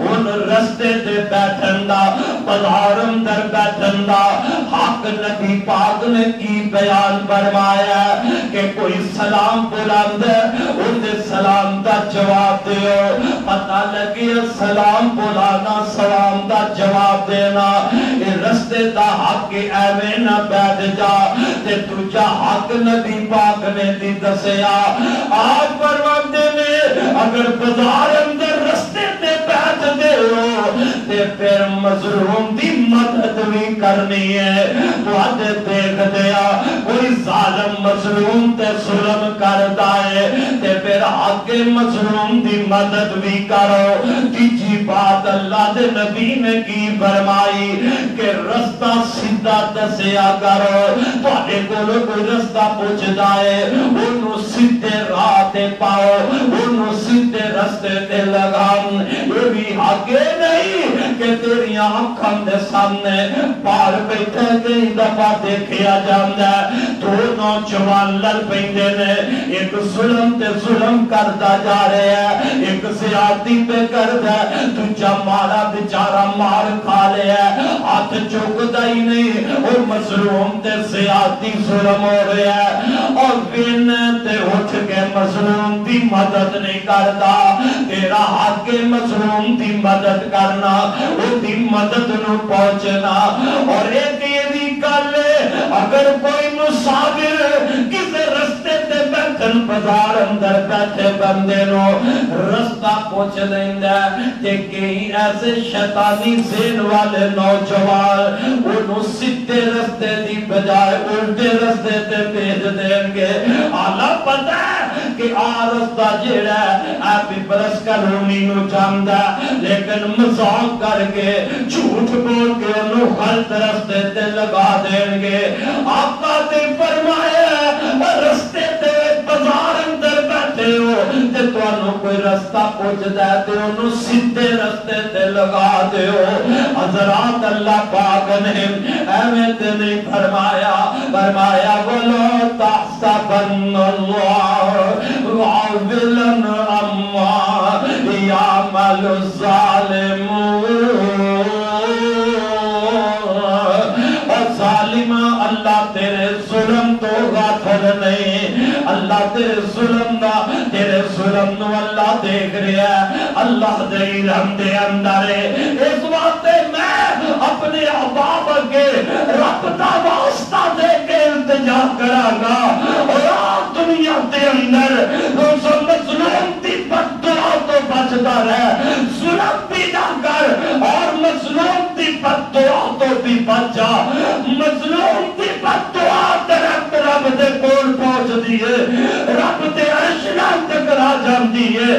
ان رستے دے بیٹھن دا بازار اندر بیٹھن دا حق نبی پاک نے کی بیان فرمایا کہ کوئی سلام بلند ہے ان دے سلام دا جواب دیو پتہ لگی سلام بلانا سلام دا جواب دینا یہ رستے دا حق ایویں نہ بیٹھ جا تے تجھا حق نبی پاک نے دی دسیا آج فرماتے نے اگر بازار اندر رستے تے بیٹھ دے ہو تے پھر مظلوم دی مدد بھی کرنی ہے تو آج دیکھ دیا کوئی ظالم مظلوم تے ظلم کرتا ہے تے پھر آگے مظلوم دی مدد بھی کرو تیجی بات اللہ دے نبی نے کی فرمائی کہ رستہ سیدھا دسیا کرو تو آگے کولو کوئی رستہ پوچھ جائے انہوں سیدھے راہ تے پاؤ انہوں سیدھے رستے تے لگان. یہ بھی آگے نہیں کہ تیری آنکھاں دے سامنے پار بیٹھے کئی دفعہ دیکھیا جاندہ ہے. دو نوجوان لڑ پیندے نے, ایک ظلم تے ظلم کردہ جا رہے ہیں, ایک زیادتی پہ کردہ, دوجہ مارا بچارہ مار کھا لے ہے, ہاتھ چوکدہ ہی نہیں, اور مظلوم تے زیادتی ظلم ہو رہے ہیں, اور بین تے اٹھ کے مظلوم دی مدد نہیں کرتا. تیرا حق کے مظلوم دی مدد کرنا, وہ دی مدد نو پہنچنا. اور ایک یہ بھی کر لے, اگر کوئی مسافر کسے رستے تے بیٹھن بازار اندر بیٹھے بندے نو رستہ پوچھ لیندہ کہ کئی ایسے شیطانی ذہن والے نوجوان انہوں سیدھے رستے دی بجائے الٹے رستے تے بھیج دیں گے. آلہ پتہ ہے کہ رستہ جیڑا ہے ایپی برس کالونی نو جاندہ, لیکن مذاق کر کے جھوٹ بول کے انہوں غلط رستے تے لگا دیں گے. آقا تے فرمایا رستے تے بازار اندر بیٹھے ہو تے تو انہوں کوئی رستہ پوچھ دے تے انہوں سیدھے رستے تے لگا دے ہو. حضرات اللہ پاک نے ایویں تے نہیں فرمایا, فرمایا وَلَا تَحْسَبَنَّ اللَّهَ غَافِلًا عَمَّا يَعْمَلُ الظَّالِمُونَ. ظالم اللہ تیرے ظلم تو غافل نہیں, اللہ تیرے ظلم دا, تیرے ظلم نو اللہ دیکھ رہا ہے, اللہ دے علم دے اندر ہے. اس وقت میں اپنے عذاب کے رب دا واسطہ دے کے التجا کراں گا, اور دنیا دے اندر روز مظلوم دی بددعا تو بچتا رہے, ظلم بھی نہ کر اور مظلوم دی بددعا تو بھی بچا. مظلوم دی بددعا درخت رب دے کول پہنچ دیئے, رب دے عرش نال ٹکرا جاندی ہے.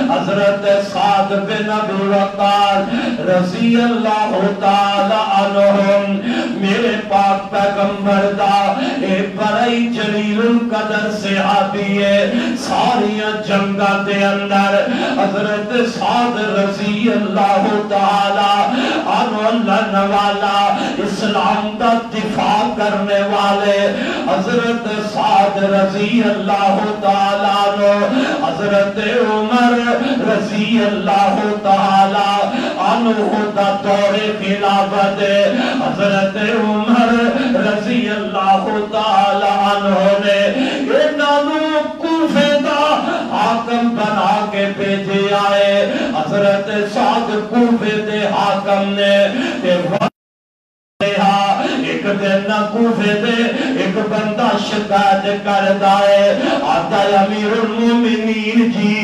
حضرت سعد بن ابی وقاص رضی اللہ تعالی عنہم میرے پاک پیغمبر دا اے بڑی جلیل القدر صحابی ہے. ساری جنگاں دے اندر حضرت سعد رضی اللہ تعالی عنہ اللہ والا, اسلام دا دفاع کرنے والے حضرت سعد رضی اللہ تعالیٰ عنہ, حضرت عمر رضی اللہ تعالیٰ عنہ دا دور خلافت, حضرت عمر رضی اللہ تعالیٰ عنہ نے انہوں کوفے دا حاکم بنا کے بھیجے آئے. حضرت سعد کوفے دے حاکم نے ایک دن کوفے دے ایک بندہ شکایت کردہ ہے, آتا ہے امیر المومنین جی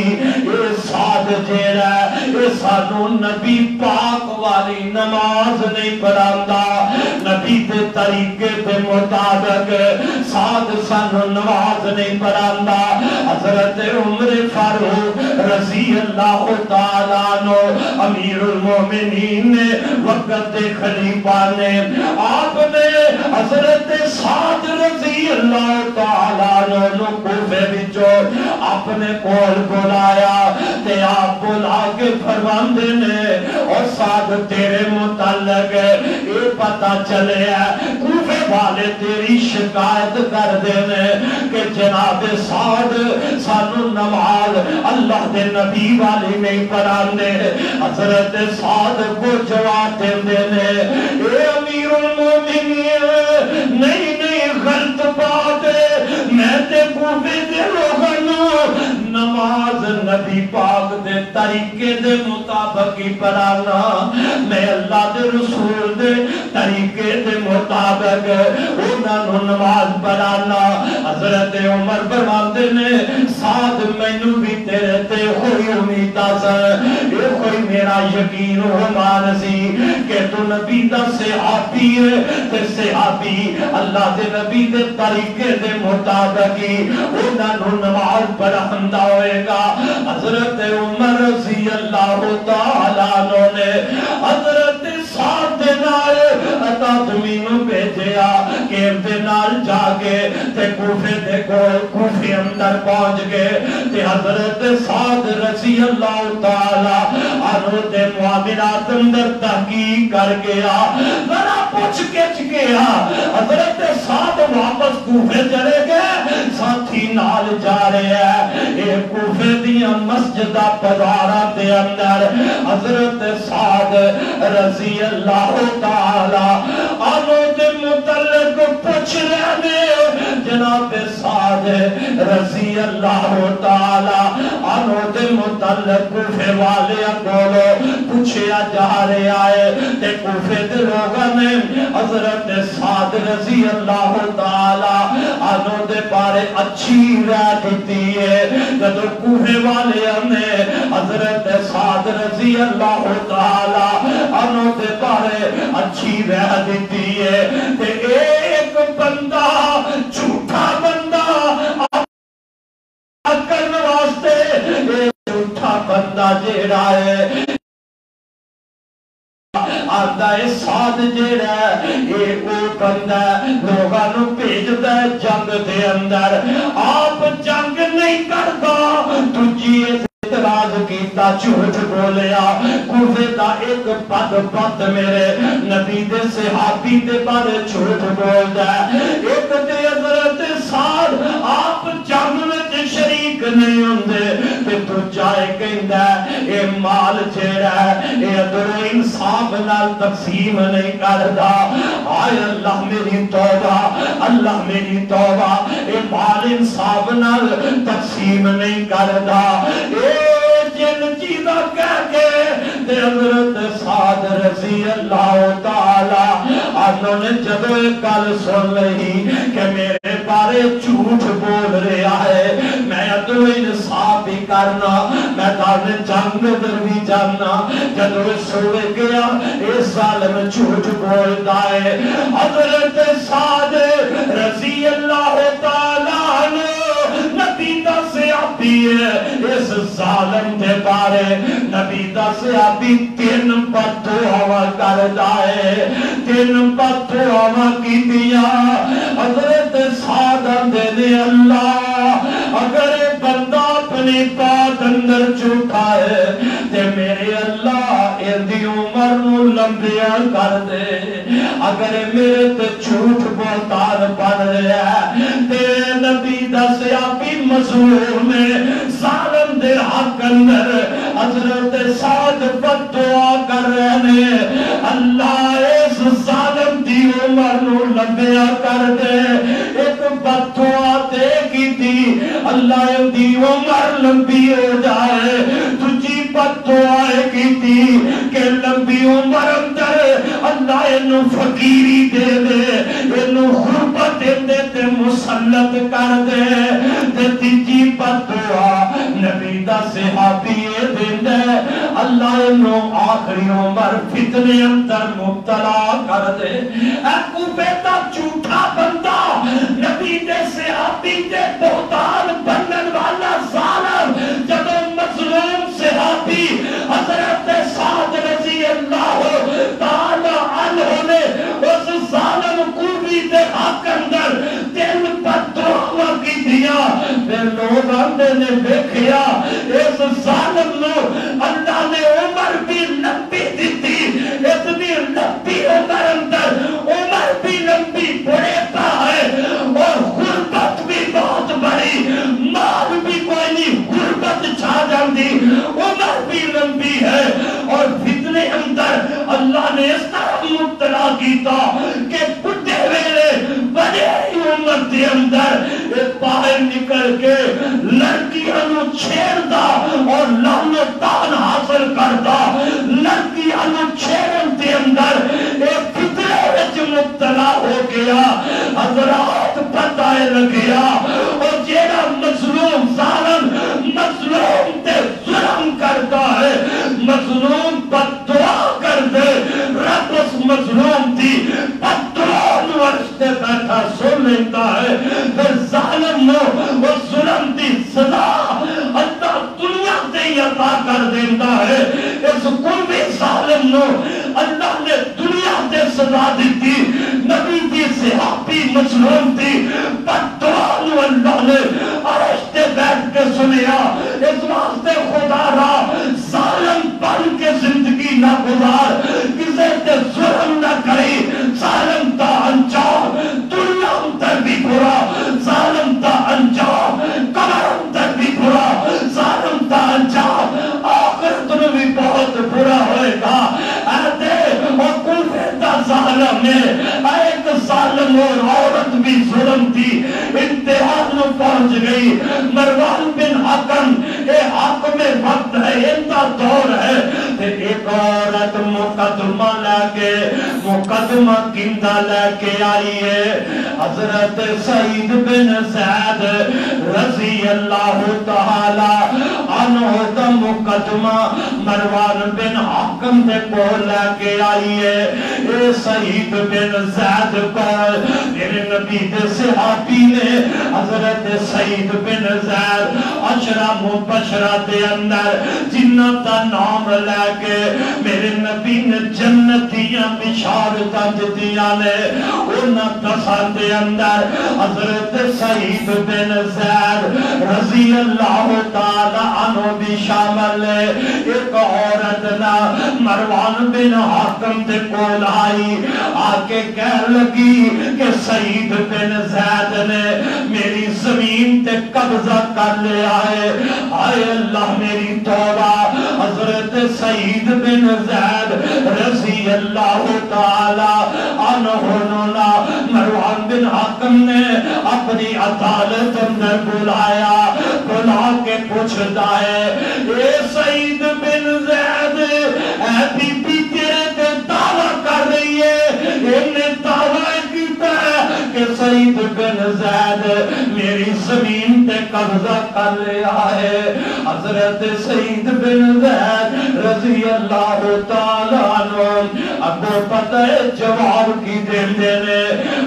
یہ سعد جیڑا ہے یہ سانو نبی پاک والی نماز نہیں پڑھاندا, نبی دے طریقے دے مطابق سعد سانو نماز نہیں پڑھاندا. حضرت عمر فاروق رضی اللہ تعالیٰ عنہ امیر المومنین نے وقت دے خلیفہ نے آپ نے حضرت سعد رضی اللہ تعالیٰ عنہ کوفے بچو اپنے کول بلایا تے آپ بلا کے فرماندے نے, اور سعد تیرے متعلق یہ پتہ چلے ہے کوفے والے تیری شکایت کر دینے کہ جناب سعد سانو نماز اللہ دے نبی والی نہیں پڑھاندے. حضرت سعد کو جواب دینے اے امیر المومنین نہیں غلط بات ہے, میں تے کوفے دے لوگوں نماز نبی پاک دے طریقے دے مطابق ہی پڑھانا, میں اللہ دے رسول دے طریقے دے مطابق انہوں نماز پڑھانا. حضرت عمر فرماندے نے سعد مینوں بھی تیرے تے کوئی امید سن, یہ کوئی میرا یقین ہومان سی کہ تو نبی دا صحابی ہے, تے صحابی اللہ دے نبی دے طریقے دے مطابق ہی انہوں نماز پڑھاندا ہوئے گا. حضرت عمر رضی اللہ تعالیٰ عنہ نے حضرت سعد نال عطا تمینوں بھیجیا کہ دیر دے نال جا کے تے کوفے دے کول کوفے اندر پہنچ گئے تے حضرت سعد رضی اللہ تعالی عنہ دے معاملات اندر تحقیق کر گیا ذرا پوچھ کچھ گیا حضرت سعد واپس کوفے چلے گئے ساتھی نال جا رہے ہیں اے کوفے دیا مسجدہ پدارہ دے اندر حضرت سعد رضی اللہ تعالی عنہ دے متعلق پوچھ رہے جناب سعد رضی اللہ تعالی عنہ دے متعلق کوفے والے کولو پوچھیا جا رہا ہے تے کوفے دے لوگوں نے حضرت سعد رضی اللہ تعالی عنہ دے بارے اچھی رائے دیتی ہے جب کوفے والے نے حضرت سعد رضی اللہ تعالی عنہ دے بارے اچھی رائے دیتی ہے تے ایک بندہ جھوٹا بندہ کرنے واسطے ایک جھوٹا بندہ جیڑا ہے آدھا سعد جیڑا ہے یہ او بندہ لوگاں نو بھیجدا ہے جنگ دے اندر آپ جنگ نہیں کردا تجھی اعتراض کیتا جھوٹ بولیا کوفے دا ایک بد میرے نبی دے صحابی دے بارے جھوٹ بولدا ہے ایک تے حضرت سعد آپ جنگ وچ شریک نہیں ہوندے تے تو جائے کہندا اے مال جیڑا ہے اے ادھر انصاف نال تقسیم نہیں کردا ہائے اللہ میری توبہ اللہ میری توبہ اے مال انصاف نال تقسیم نہیں کردا اے جن چیزہ کہہ کے تے حضرت سعد رضی اللہ تعالی عنہ نے جب ایک گل سن لئی کہ میرے بارے جھوٹ بول رہا ہے میں ادھر انصاف بھی کرنا میں دار جنگ در بھی جاننا جب سوئے گیا اس ظالم جھوٹ بولتا ہے حضرت سعد رضی اللہ تعالی عنہ نبی دا صحابی ہے اس ظالم دے بارے نبی دا صحابی تین بددعا کردا ہے تین بددعا کی دیا حضرت سعد دے اللہ اگر بندہ اپنی بات اندر جھوٹا ہے تے میرے اللہ ایدی عمر نو لمبیا کر دے اگر میرے تے جھوٹ بہتان بن رہا ہے تے نبی دا صحابی مظلوم میں ظالم دے حق اندر حضرت سعد بددعا کر رہے ہیں اللہ اس ظالم دی عمر نو لمبیا کر دے ایک بددعا دے کی دی اللہ دی عمر لمبی ہو جائے تجھی بددعا کی دی کہ لمبی عمر اندر اللہ انہوں فقیری دے دے انہوں غربت دے تے مسلط کر دے تے تیجی بددعا نبی دا صحابی دے دے اللہ انہوں آخری عمر فتنے اندر مبتلا کر دے اے کوفے دا جھوٹا بندہ نبی دے صحابی دے بہتان بنن والا ظالم جب مظلوم صحابی حضرت سعد رضی اللہ تعالی عنہ نے اس ظالم کوفی دے حق اندر دل بددعا کی دیا پھر لوگ اندر نے دیکھیا اس ظالم نو اللہ نے عمر بھی لمبی دیتی اتنی لمبی عمر اندر عمر بھی لمبی بڑھتا ہے اور غربت بھی بہت بڑی مال بھی کوئی نہیں غربت چھا جاندی عمر بھی لمبی ہے اور فتنے اندر اللہ نے اس طرح مبتلا کیتا کہ بڑھے ویلے بڑے عمر دے اندر باہر نکل کے لڑکیاں نو چھیڑدا اور لعنتان حاصل کردا لڑکیاں نو چھیڑن دے اندر ایک فتنے وچ مبتلا ہو گیا حضرات پتہ لگیا اور جیڑا مظلوم ظالم مظلوم تے ظلم کرتا ہے مظلوم بددعا کر دے رب اس مظلوم دی بددعا نو عرشتے بیٹھا سن لیتا ہے پھر ظالم نو وہ ظلم دی سزا اللہ دنیا دے عطا کر دیتا ہے اس قربی ظالم نو اللہ نے دنیا دے سزا دیتی نبی دی صحابی نے ایک ظالم اور عورت بھی ظلم تھی انتہا میں پہنچ گئی. مروان بن حکم اے حاکم وقت ہے انتا دور ہے تے ایک عورت مقدمہ لے کے مقدمہ کندہ لے کے آئی ہے. حضرت سعید بن زید رضی اللہ تعالی عنہ کا مقدمہ مروان بن حکم دے کو لے کے آئی ہے. اے سعید بن زید کو میرے نبی دے صحابی نے حضرت سعید بن زید عشرہ مبشرہ دے اندر جنت دا نام لے کے میرے نبی نے جنتیاں بشارتاں دتیاں نے. ان دساں دے اندر حضرت سعید بن زید رضی اللہ تعالی عنہ بھی شامل ہے. ایک عورت نا مروان بن حکم دے کول آئی آکے کہہ لگی کہ سعید بن زید نے میری زمین تے قبضہ کر لیا ہے. آئے اللہ میری توبہ. حضرت سعید بن زید رضی اللہ تعالی عنہ مروان بن حکم نے اپنی عدالت اندر بلایا. بلا کے پوچھتا ہے اے سعید بن زید اے بی بی تیرے تے دعویٰ کر رہی ہے. انہیں دعویٰ کیتا ہے کہ سعید بن زید میری زمین تے قبضہ کر لیا ہے. حضرت سعید بن زید رضی اللہ تعالیٰ عنہ ابو پتہ جواب کی دینے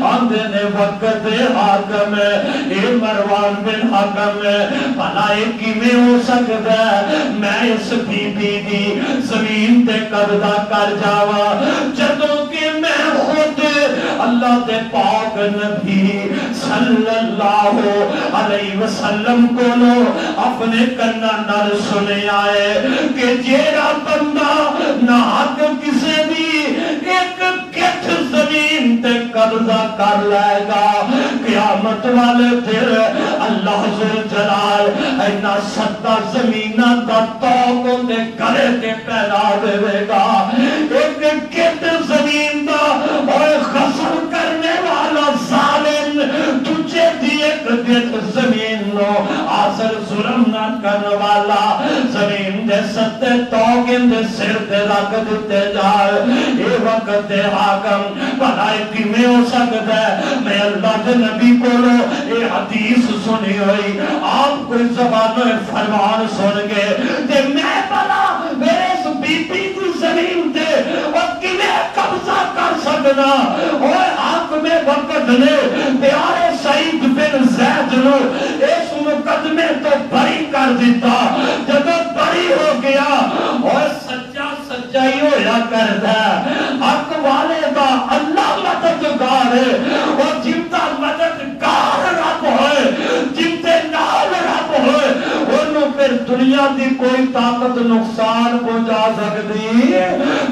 آندے نے وقت حاکم اے مروان بن حکم بھلائی کی میں ہو سکتا ہے میں اس بی بی دی زمین تے قبضہ کر جاوا جدوں کہ میں خود اللہ دے پاک نبی صلی اللہ علیہ وسلم کو لو اپنے کنہ نال سنے آئے کہ جیڑا بندہ نہ حق کسے بھی ایک کٹ زمین تے قبضہ کر لائے گا قیامت والے دن اللہ ذوالجلال اینا ستا زمینہ دا توقوں دے گلے تے پہلا دے گا. ایک کٹ زمین دا اور خسر کرنے والا ظالم تجھے دی ایک کٹ زمین نو آسر ظلم نہ کرنے والا زمین دے ستے توقیں دے سر دے رکھ دیتے جائے. اے وقت دے حاکم بھلائی کی میں ہو سکتا ہے میں اللہ کے نبی کو لو اے حدیث سنی ہوئی آپ کوئی زبان و فرمان سن گے کہ میں بلا میرے اس بی بی کی زمین دے اور کنہیں قبضہ کر سکنا اور آپ میں وقت نے پیارے سعید بن زید نو اس مقدمے تو بری کر دیتا. جب بری ہو گیا اور سچا سچائی ہویا کرتا حق والے دا اللہ مددگار ہے اور جنتا مددگار رب ہوئے جنتے نال رب ہوئے انہوں پھر دنیا دی کوئی طاقت نقصان پہنچا سکتی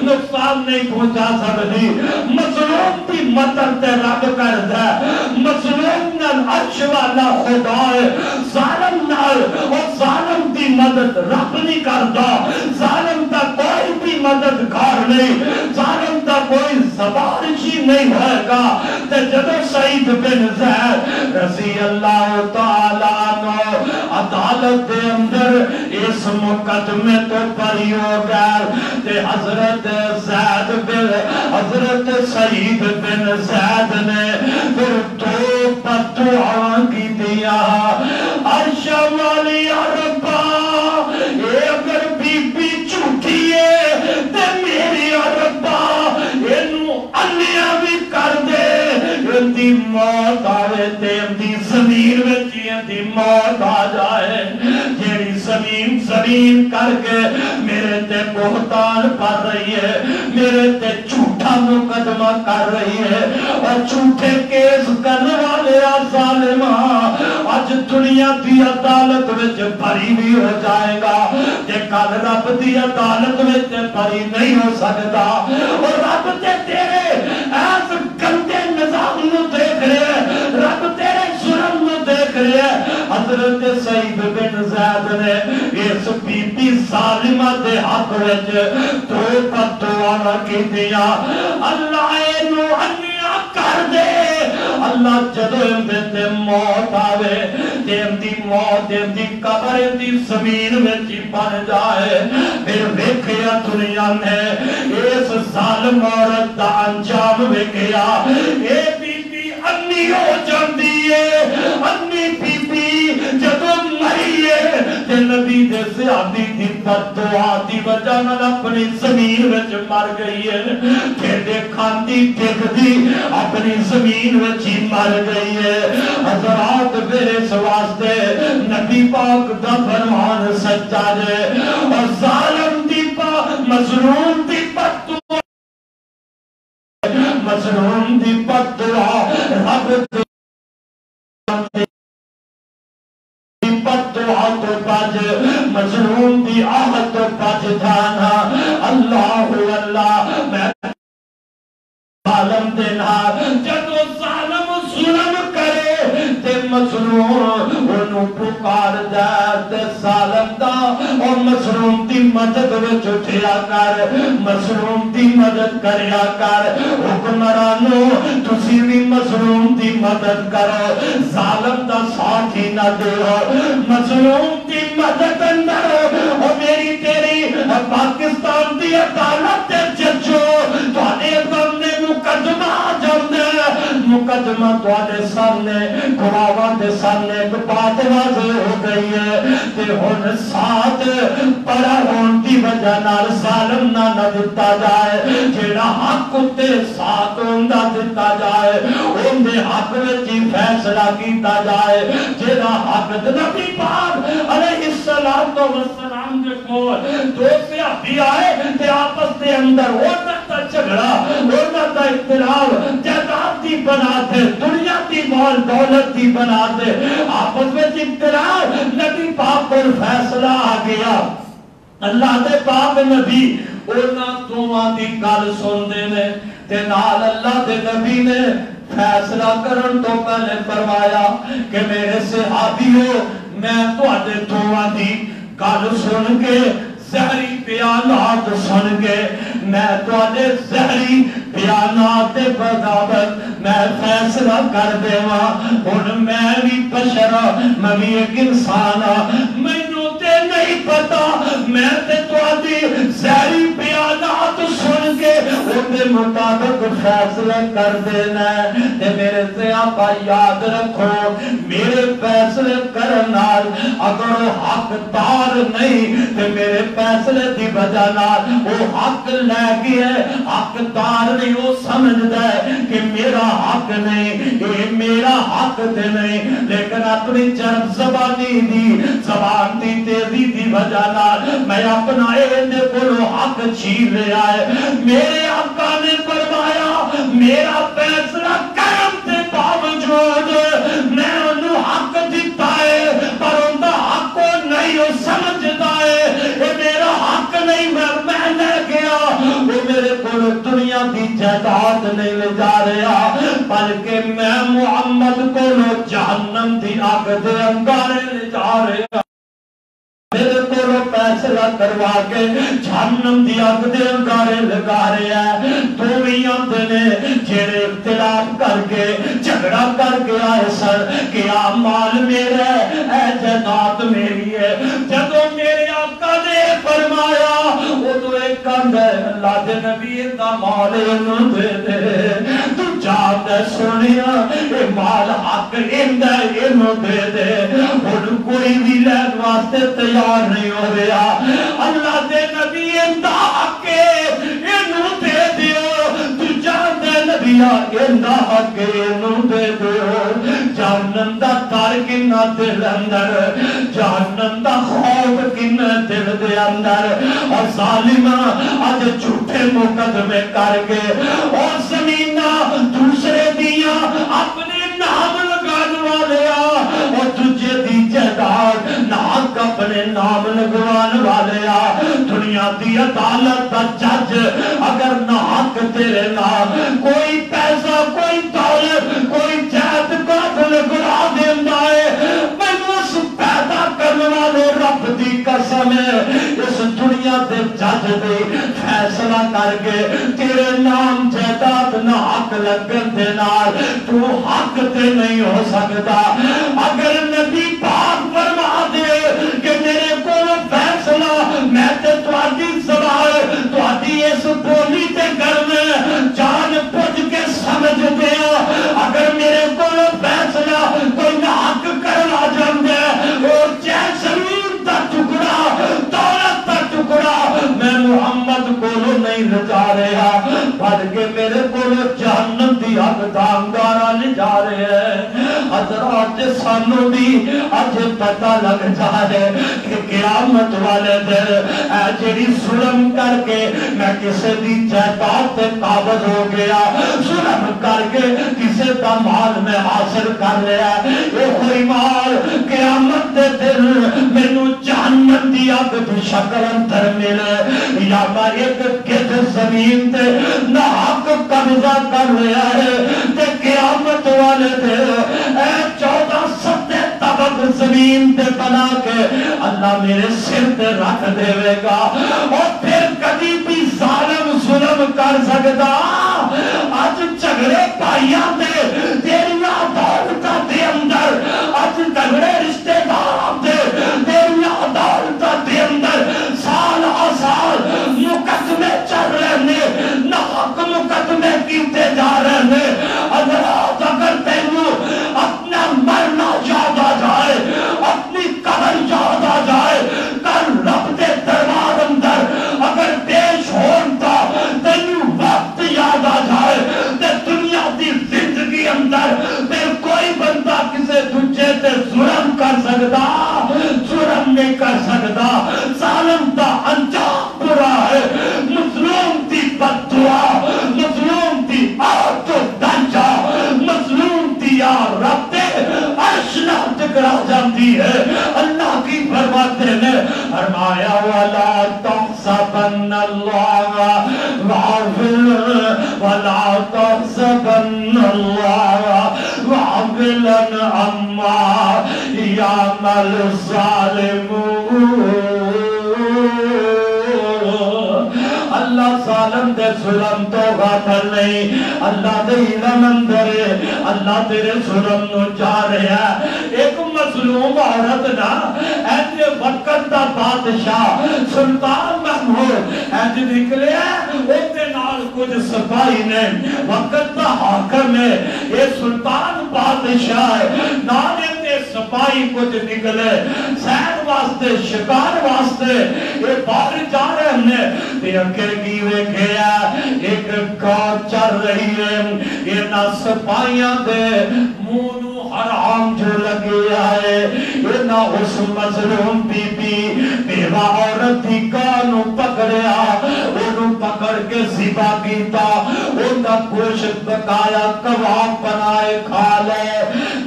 نقصان نہیں پہنچا سکتی. مظلوم دی مدد تے رب کرتا ہے مظلوم نال عرش والا خدا ہے ظالم نال اور ظالم دی مدد رب نہیں کرتا. ظالم دا کوئی بھی مددگار نہیں ظالم دا کوئی زبارشی نہیں ہوئے گا. تے جدو سعید بن زید رضی اللہ تعالیٰ عنہ عدالت دے اندر اس مقدمے تو بری ہو گئے تے حضرت سعید بن زید نے پھر دو بدعا کی دیا. عرشہ والی ربا اے اگر بی بی جھوٹی ہے تے میری ربا انہوں انیا بھی کر دے اندی موت آئے تے اندی زمین وچی اندی موت آ جائے. جیڑی زمین کر کے میرے تے بہتان پر رہی ہے میرے تے جھوٹا مقدمہ کر رہی ہے اور جھوٹے کیس کرنے والے ظالماں آج دنیا دی عدالت وچ بری بھی ہو جائے گا کہ کل رب دی عدالت وچ بری نہیں ہو سکتا. اور رب تے تیرے ایس گندے نظام نو دیکھ رہے رب تیرے ظلم نو دیکھ رہے. حضرت سعید بن زید نے اس بی بی ظالمہ دے حق وچ تو بدعا کی دیا اللہ اللہ جدو اندے تے موت آوے تے اندی موت اندی قبر اندی زمین میں چی بن جائے پھر ویکھیا دنیا نے اس ظالم عورت دا انجام ویکھیا اے بی بی انی ہو جاندی ہے انی بی بی جدو مری ہے تے نبی دے صحابی دی بددعا دی وجہ نال اپنی زمین وچ مر گئی ہے ٹھیڈے کھاندی ٹکدی اپنی زمین وچ ہی مر گئی ہے حضرات میرے واسطے نبی پاک دا فرمان سچا ہے اور ظالم دی مظلوم دی بددعا مظلوم دی بددعا رب دی بددعا تو بج مظلوم دی آہت تو بج جانا اللہ میں ظالم دینا جدو ظالم ظلم کرے تے مظلوم انہوں پکار تے ظالم دا اور مظلوم دی مدد وچ اٹھیا کر مظلوم دی مدد کریا کر حکمرانو تسی بھی مظلوم دی مدد کرو ظالم دا ساتھ ہی نہ دیو مظلوم دی مدد اندر اور میری تیری پاکستان دی عدالت ججو تواڈے سامنے مقدمہ جاندے مقدمہ تواڈے سامنے گواہاں دے سامنے ایک بات واضح ہو گئی ہے تے ہن ساتھ بڑا ہون دی وجہ نال ظالم نہ دتا جائے جیڑا حق تے ساتھ ہوندا دتا جائے اوندے حق وچ ہی فیصلہ کیتا جائے جیڑا حق نبی پاک علیہ الصلوۃ والسلام دے کول دو صحابی آئے تے آپس دے اندر انہاں دا جھگڑا انہاں دا اختلاف جائیداد دی بنا دے دنیا دی مال دولت دی بنا دے آپس میں اختلاف نبی پاک پر فیصلہ آ گیا اللہ دے پاک نبی انہاں دوواں دی گل سن دے تے نال اللہ دے نبی نے فیصلہ کرن تو پہلے فرمایا کہ میرے صحابیوں میں تواڈے دوواں دی گل سن کے زہری بیانات سن کے میں تواڈے زہری بیانات دے بغاوت میں فیصلہ کر دیواں ہن میں بھی بشر میں بھی ایک انسان مینوں تے نہیں پتا میں تے تواڈی زہری بیانات سن کے ان دے مطابق فیصلہ کر دینا ہے تے میرے سے آپ یاد رکھو میرے فیصلے کرن نال اگر حق دار نہیں تے میرے فیصلے دی وجہ نال وہ حق لے گیا حق دار نہیں وہ سمجھدا ہے کہ میرا حق نہیں یہ میرا حق تے نہیں لیکن اپنی چرب زبانی دی زبان دی تیزی دی وجہ نال میں اپنا دے کولو حق چھین لیا ہے میرے آقا نے فرمایا میرا فیصلہ کرم تے باوجود میں انہوں حق دیتا ہے پر ان دا حق کو نہیں وہ سمجھتا ہے یہ میرا حق نہیں میں لے گیا وہ میرے کو دنیا دی جائیداد نہیں لے جا رہا بلکہ میں محمد کو جہنم دی آگ دے انگارے لے جا رہا میرے کو فیصلہ کروا کے جہنم دی آگ دے انگارے لگا رہے ہیں دویاں دنے جیڑے اختلاف کر کے جھگڑا کر کے آئے سر کہ مال میرا ہے اے جنات میری ہے جدو میرے آقا نے فرمایا وہ تو ایک کند ہے اللہ دے نبی دا مال انہوں دے دے تو جاب دے سنیا اے مال حق انہوں دے دے ان کوئی بھی لین واسطے تیار نہیں ہو رہا اللہ دے نبی اندہ حق انہوں دے دیو تو جان دے نبی اندہ حق انہوں دے دیو جہنم دا تار کنہ دل اندر جہنم دا خوف کنہ دل دے اندر اور ظالمہ آج جھوٹے مقدمے کر کے اور زمینہ دوسرے دیا اپنے نام لگان والے اور تجھے دی جائیداد ناک اپنے نام لگوان والے دنیا دی عدالت دا جج اگر ناک تیرے نام کوئی پیسہ کوئی دولت کوئی جائد کو لگا دیندہ ہے میں اس پیدا کرنے والے رب دی قسم ہے اس دنیا دے جج دے فیصلہ کر کے تیرے نام جائیداد نہ حق لگن دے نال تو حق تے نہیں ہو سکتا. اگر نبی پاک فرما دے کہ میرے کو فیصلہ میں تے تواڈی زبان تواڈی اس بولی تے کرنا جان بوجھ کے سمجھ دیا. اگر میرے کو فیصلہ کوئی نہ حق کرنا جاندے اور چاہے زمین دا ٹکڑا دولت دا ٹکڑا میں محمد کو نہیں لجا رہا بلکہ میرے کو جہنم دی حق دامدارا لے جا رہے ہیں. حضرات سانو بھی اج پتہ لگ جائے کہ قیامت والے دن اے جڑی ظلم کر کے میں کسی دی جائیداد تے قابض ہو گیا ظلم کر کے کسی دا مال میں حاصل کر لیا اے کوئی مال قیامت دے دن مینوں جہنم دی اگ دی شکل اندر ملے یا میں ایک گد زمین تے نہ حق قبضہ کر لیا ہے تے قیامت والے دن اے 14 ستے طبق زمین تے بنا کے اللہ میرے سر تے رکھ دے گا اور پھر کبھی بھی ظالم ظلم کر سکتا. آج جھگڑے بھائیاں دے تیریاں دولتاں دے اندر آج جھگڑے رشتے دار دے تیریاں دولتاں دے اندر سال سال مقدمے چل رہے ہیں نہ حق مقدمے کیتے جا رہے ہیں. حضرات اگر تینوں اپنا مرنا یاد آ جائے اپنی قبر یاد آ جائے کل رب دے دربار اندر اگر پیش ہوتا تینوں وقت یاد آ جائے تے دنیا دی زندگی اندر پھر کوئی بندہ کسے دوجے تے ظلم کر سکتا ظلم نہیں کر سکتا. ظالم دا انجام برا ہے. مظلوم دی بد دعا مظلوم دی آت و دنجا مظلوم دی رب دے عرش نہ ٹکرا جاتی ہے. اللہ کی فرماتے نے فرمایا وَلَا تَحْسَبَنَّ اللَّهَ غَافِلًا وَلَا تَحْسَبَنَّ اللَّهَ غَافِلًا عَمَّا يَعْمَلُ الظَّالِمُونَ. اللہ ظالم دے ظلم تو غافل نہیں. اللہ دے علم اندر اللہ تیرے ظلم نو جا رہا ہے. ایک مظلوم عورت نا ایسے وقت دا بادشاہ سلطان محمود ایسے نکلے اوتے نال کچھ سپاہی نے وقت دا حاکم ہے یہ سلطان بادشاہ ہے نال ایتے سپاہی کچھ نکلے سیر واسطے شکار واسطے یہ باہر جا رہے ہیں تے اکر کی ویکھیا ایک گاں چل رہی ہے یہ نہ سپاہیاں دے منہ نو حرام جو لگے آئے یہ نہ اس مظلوم بی بی بیوہ عورت دی کانو پکڑیا انہوں پکڑ کے ذبح کیتا انہوں گوشت پکایا کباب بنائے کھا لے.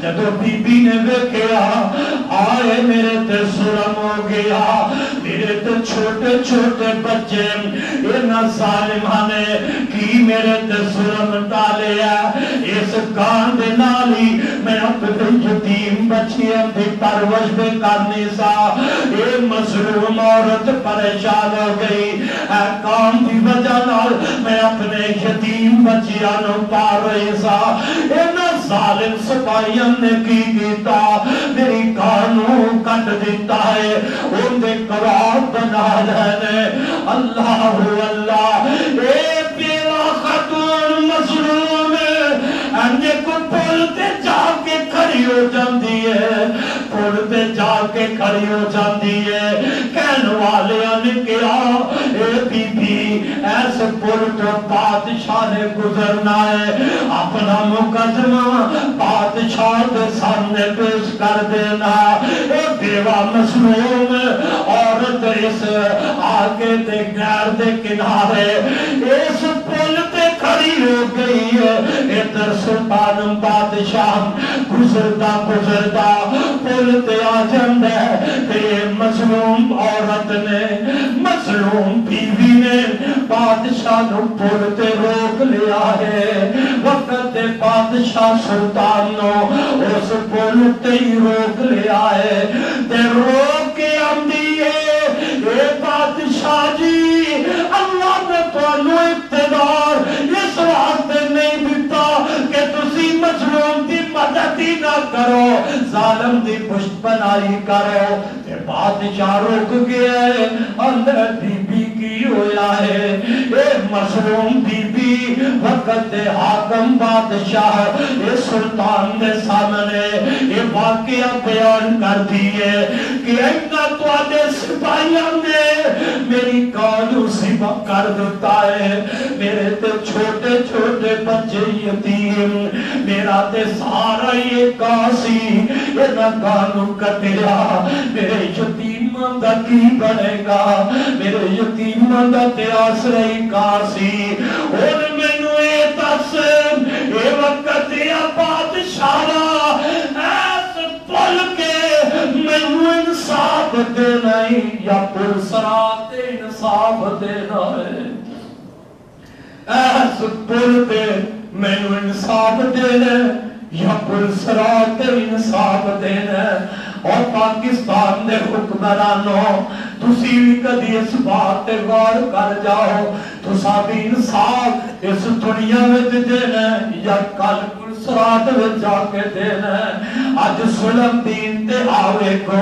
جدو بی بی نے ویکھیا آئے میرے تے ظلم ہو گیا میرے تے چھوٹے چھوٹے بچے یہ نہ ظالمہ نے کی میرے تے ظلم ڈالیا اس گان دے نالی میں اپنے یتیم بچیاں دی پرورش بھی کرنی سا. یہ مظلوم عورت پریشان ہو گئی اے کام دی وجہ نال میں اپنے یتیم بچیاں نو پار رہی سا. انہاں ظالم سپاہیاں نے کی کیتا میری کانوں کٹ دیتا ہے ان دے کباب بنا لینے. اللہ اللہ اے بیوہ خاتون مظلوم انجے کو پھولتے جا کے کھڑی ہو جاندی ہے پھولتے جا کے کھڑی ہو جاندی ہے. کہن والے نے کیا اے بی بی ایسے پھول تو بادشاہ نے گزرنا ہے اپنا مقدمہ بادشاہ دے سامنے پیش کر دینا. اے بیوہ مظلوم عورت اس آگے دے غیر دے کنارے اس پھول تے کھڑی ہو گئی ہے. ادھر سلطان بادشاہ گزرتا گزرتا پھول تے آ جاندے تے مظلوم عورت نے مظلوم بیوی نے بادشاہ نو پھول تے روک لیا ہے. وقت دے بادشاہ سلطان نو اس پھول تے ہی روک لیا ہے تے روک کے آندی ہے اے بادشاہ جی کرو ظالم دی پشت پناہی کرو تے بادشاہ رک گیا ہے اندر بی بی کی ہویا ہے اے مظلوم بی بی وقت حاکم بادشاہ اے سلطان دے سامنے اے واقعہ بیان کر دیئے کہ اینا تو آدھے سپاہیاں نے میری کانو سبا کر دیتا ہے میرے تے چھوٹے چھوٹے بچے یتیم میرا تے سارا یہ کاسی یہ نہ کانو کٹیا میرے یتیمان دا کی بنے گا میرے یتیمان دا تے آسرائی کاسی اور میں نو اے تقسیم اے وقت یا بادشاہ ایس پل کے میں نو انصاف دینا ہی یا پرسرات انصاف دینا ہے ایس پل کے میں نو انصاف دینا یا پرسرات انصاف دینا اور پاکستان دے حکمرانوں تسی بھی کدی اس بات غور کر جاؤ تسا بھی انصاف اس دنیا میں دینا یا کل پرسرات میں جا کے دینا آج ظلم دی انتہاوے کو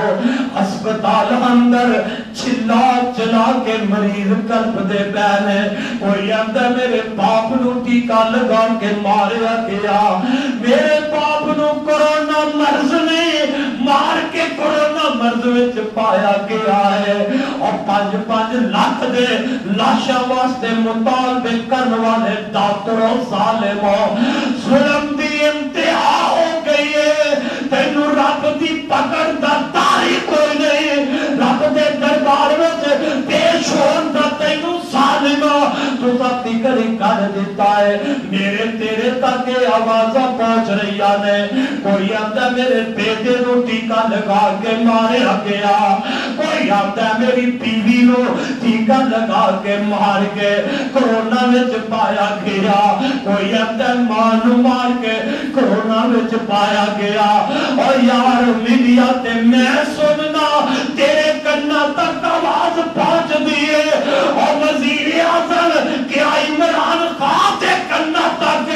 ہسپتال اندر چلا چلا کے مریض قلب دے بینے کوئی اندر میرے باپ نو ٹیکا لگا کے ماریا گیا میرے باپ نو کرونا مرض نے مار کے کرونا مرض وچ پایا گیا ہے اور 5 لاکھ دے لاشا واسطے مطالبے کرنے والے ڈاکٹروں ظالموں ظلم دی انتہا ہو گئی ہے تینو رب دی پکڑ دا تاریخ کوئی نہیں رب دے دربار وچ پیش ہون دا تینو ظالمہ تو ساتھی کری کر دیتا ہے میرے تیرے تک آوازہ پہنچ رہی آنے کوئی آدھا میرے بیٹے نو ٹیکا لگا کے مارے گیا کوئی آدھا میری بیوی نو ٹیکا لگا کے مار کے کرونا وچ پایا گیا کوئی آدھا ماں نو مار کے کرونا وچ پایا گیا اور یار میڈیا تے میں سننا تیرے کنا تک آواز پہنچ دیئے اور وزیر اعظم کہ عمران خان تے کنا تک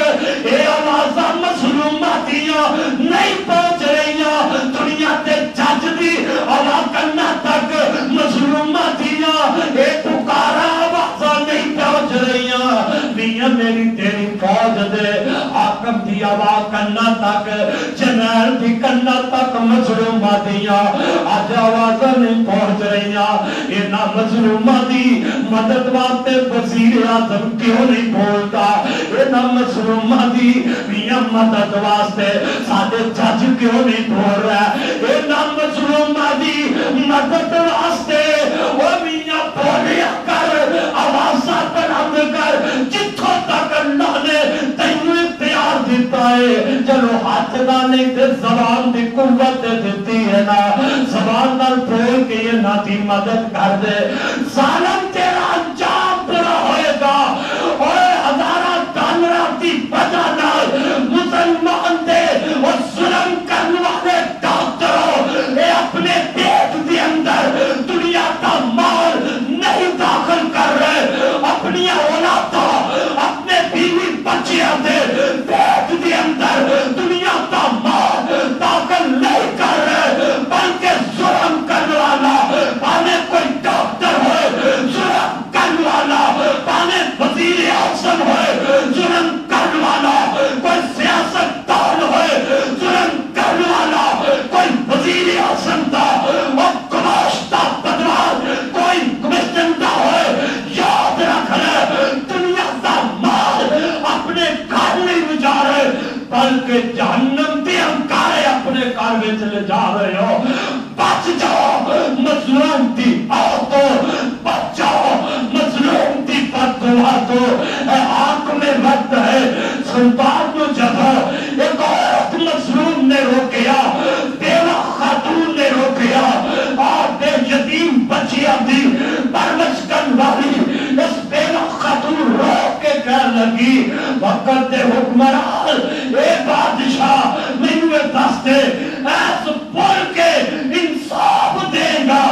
اے آوازہ مظلومہ دیا نہیں پہنچ رہیاں دنیا تے جج دی آواز کنا تک مظلومہ دیا اے پکارا آوازہ نہیں پہنچ رہیاں میاں میری تیری فوج دے حاکم دی آواز کنا تک جنرل دی کنا تک مظلومہ دیا آج آوازہ نہیں پہنچ رہیاں اے نا مظلومہ دی مدد واسطے وزیر اعظم کیوں نہیں بولتا اے نا مظلومہ دی میاں مدد واسطے سادے جج کیوں نہیں بول رہا اے نا مظلومہ دی مدد واسطے وہ میاں بولیا کر آوازہ بلند کر جتھوں تک اللہ نے تینوں اختیار دیتا ہے چلو ہاتھ نہ نہیں تے زبان دی قوت دیتی ہے نا زبان نال بول کے یہ نا دی مدد کر دے ظالم تیرا انجام برا ہوئے گا اور ہزارہ دانرہ دی بجا نال مسلمان دے اور ظلم کرنے والے ڈاکٹروں اے اپنے پیٹ دی اندر دنیا کا مال نہیں داخل کر رہے اپنی اولادوں اپنے بیوی بچیاں دے پیٹ دی اندر دنیا کا مال داخل نہیں کر رہے بلکہ ظلم کرنے والا پانے کوئی ڈاکٹر ہوئے ظلم کرنے والا پانے وزیر اعظم ہوئے ظلم کرنے والا کوئی سیاست دان ہوئے ظلم کرنے والا کوئی وزیر اعظم دا اور گماشتہ بدوار کوئی کمشنندہ ہوئے یاد رکھ لے دنیا دا مال اپنے گھر نہیں جا رہے بلکہ جہنم دے انکارے اپنے گھر میں چلے جا رہے ہو بچ جاؤ مظلوم دی عورتوں بچ جاؤ مظلوم دی بددعاتوں اے آنکھ میں رد ہے سلطان کو جگہ ایک عورت مظلوم نے روکیا بیوہ خاتون نے روکیا اور بے یتیم بچیاں دی پرورش کرنے والی اس بیوہ خاتون روک کے کہنے لگی وقت دے حکمران اے بادشاہ مینوے دس دے ایس بول کے انصاف دے گا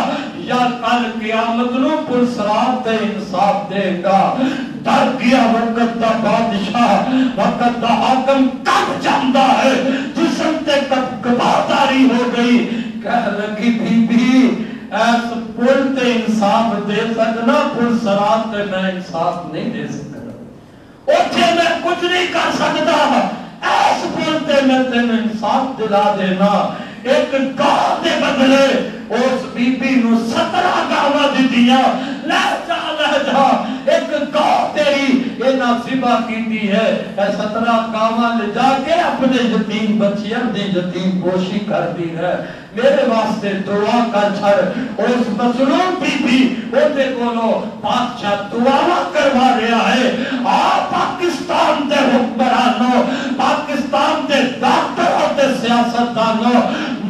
یا کل قیامت نو پرسرات دے انصاف دے گا ڈر گیا وقت دا بادشاہ وقت دا حاکم کب جاندہ ہے جسم تے کب کہہ لگی بی بی ایس پل تے انصاف دے سکنا، پل سرات تے میں انصاف نہیں دے سکنا، اوتھے میں کچھ نہیں کر سکتا، ایس پل تے میں تین انصاف دلا دینا۔ ایک گاہ دے بدلے اس بی بی نو 17 گاواں دتیاں، لے جا ایک گاہ تیری اینا ذبح کیتی ہے، اے 17 گاواں لے جا کے اپنے یتیم بچیاں دی یتیم پوشی کر دی ہے۔ میرے واسطے دعا کر چھڑ۔ اس مظلوم بی بی اوتے کولو بادشاہ دعا کروا رہا ہے، پاکستان دے حکمرانوں، پاکستان دے ڈاکٹروں تے سیاستدانوں،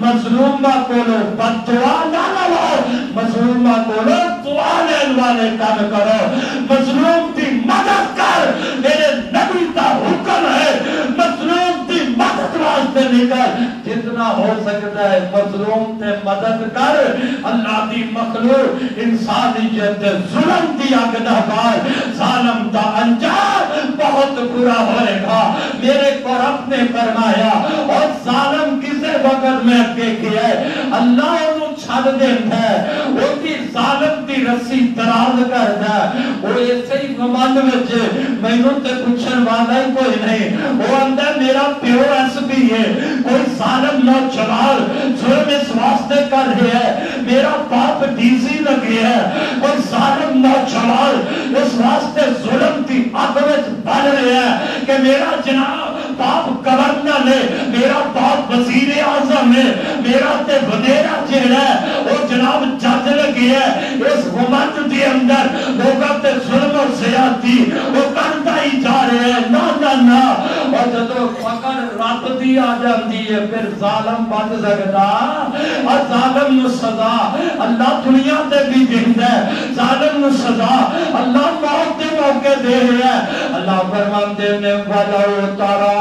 مظلومہ کولو بددعا نہ لو، مظلومہ کولو دعا لین والے کام کرو، مظلوم دی مدد کر، میرے نبی کا حکم ہے، مظلوم دی مدد واسطے نکل، جتنا ہو سکتا ہے مظلوم تے مدد کر۔ اللہ دی مخلوق انسانیت ظلم دی اگنا بار، ظالم دا انجام بہت برا ہوئے گا۔ میرے قرآن نے فرمایا اور ظالم کسے وقت میں اگے کیا ہے، اللہ انہوں چھڑ دیتا ہے، وہ کی ظالم دی رسی دراز کرتا ہے، وہ ایسے ہی گمان وچے میں انہوں تے پوچھن والا ہی کوئی نہیں، وہ اندر میرا پیو ایس بھی ہے، کوئی ظالم نوجوان ظلم اس واسطے کر رہے ہیں، میرا باپ ڈیزی لگے ہے، کوئی ظالم نوجوان اس واسطے ظلم کی عقبت بڑھ رہے ہیں کہ میرا جناب باپ گورنر ہے، میرا باپ وزیر اعظم ہے، میرا تے وزیرہ جیڑا ہے وہ جناب جج لگے ہے۔ اس حکومت کے اندر لوگوں تے ظلم و زیادتی وہ کرتا ہی جا رہے ہیں، نا نا نا، اور جدو فقر رب دی آ جاندی ہے پھر ظالم بچ سکتا، اور ظالم نو سزا اللہ دنیا تے بھی دیتا ہے، ظالم نو سزا اللہ موت دے موقع دے رہے ہیں۔ اللہ فرماتے ہیں وَلَوْ تَرَى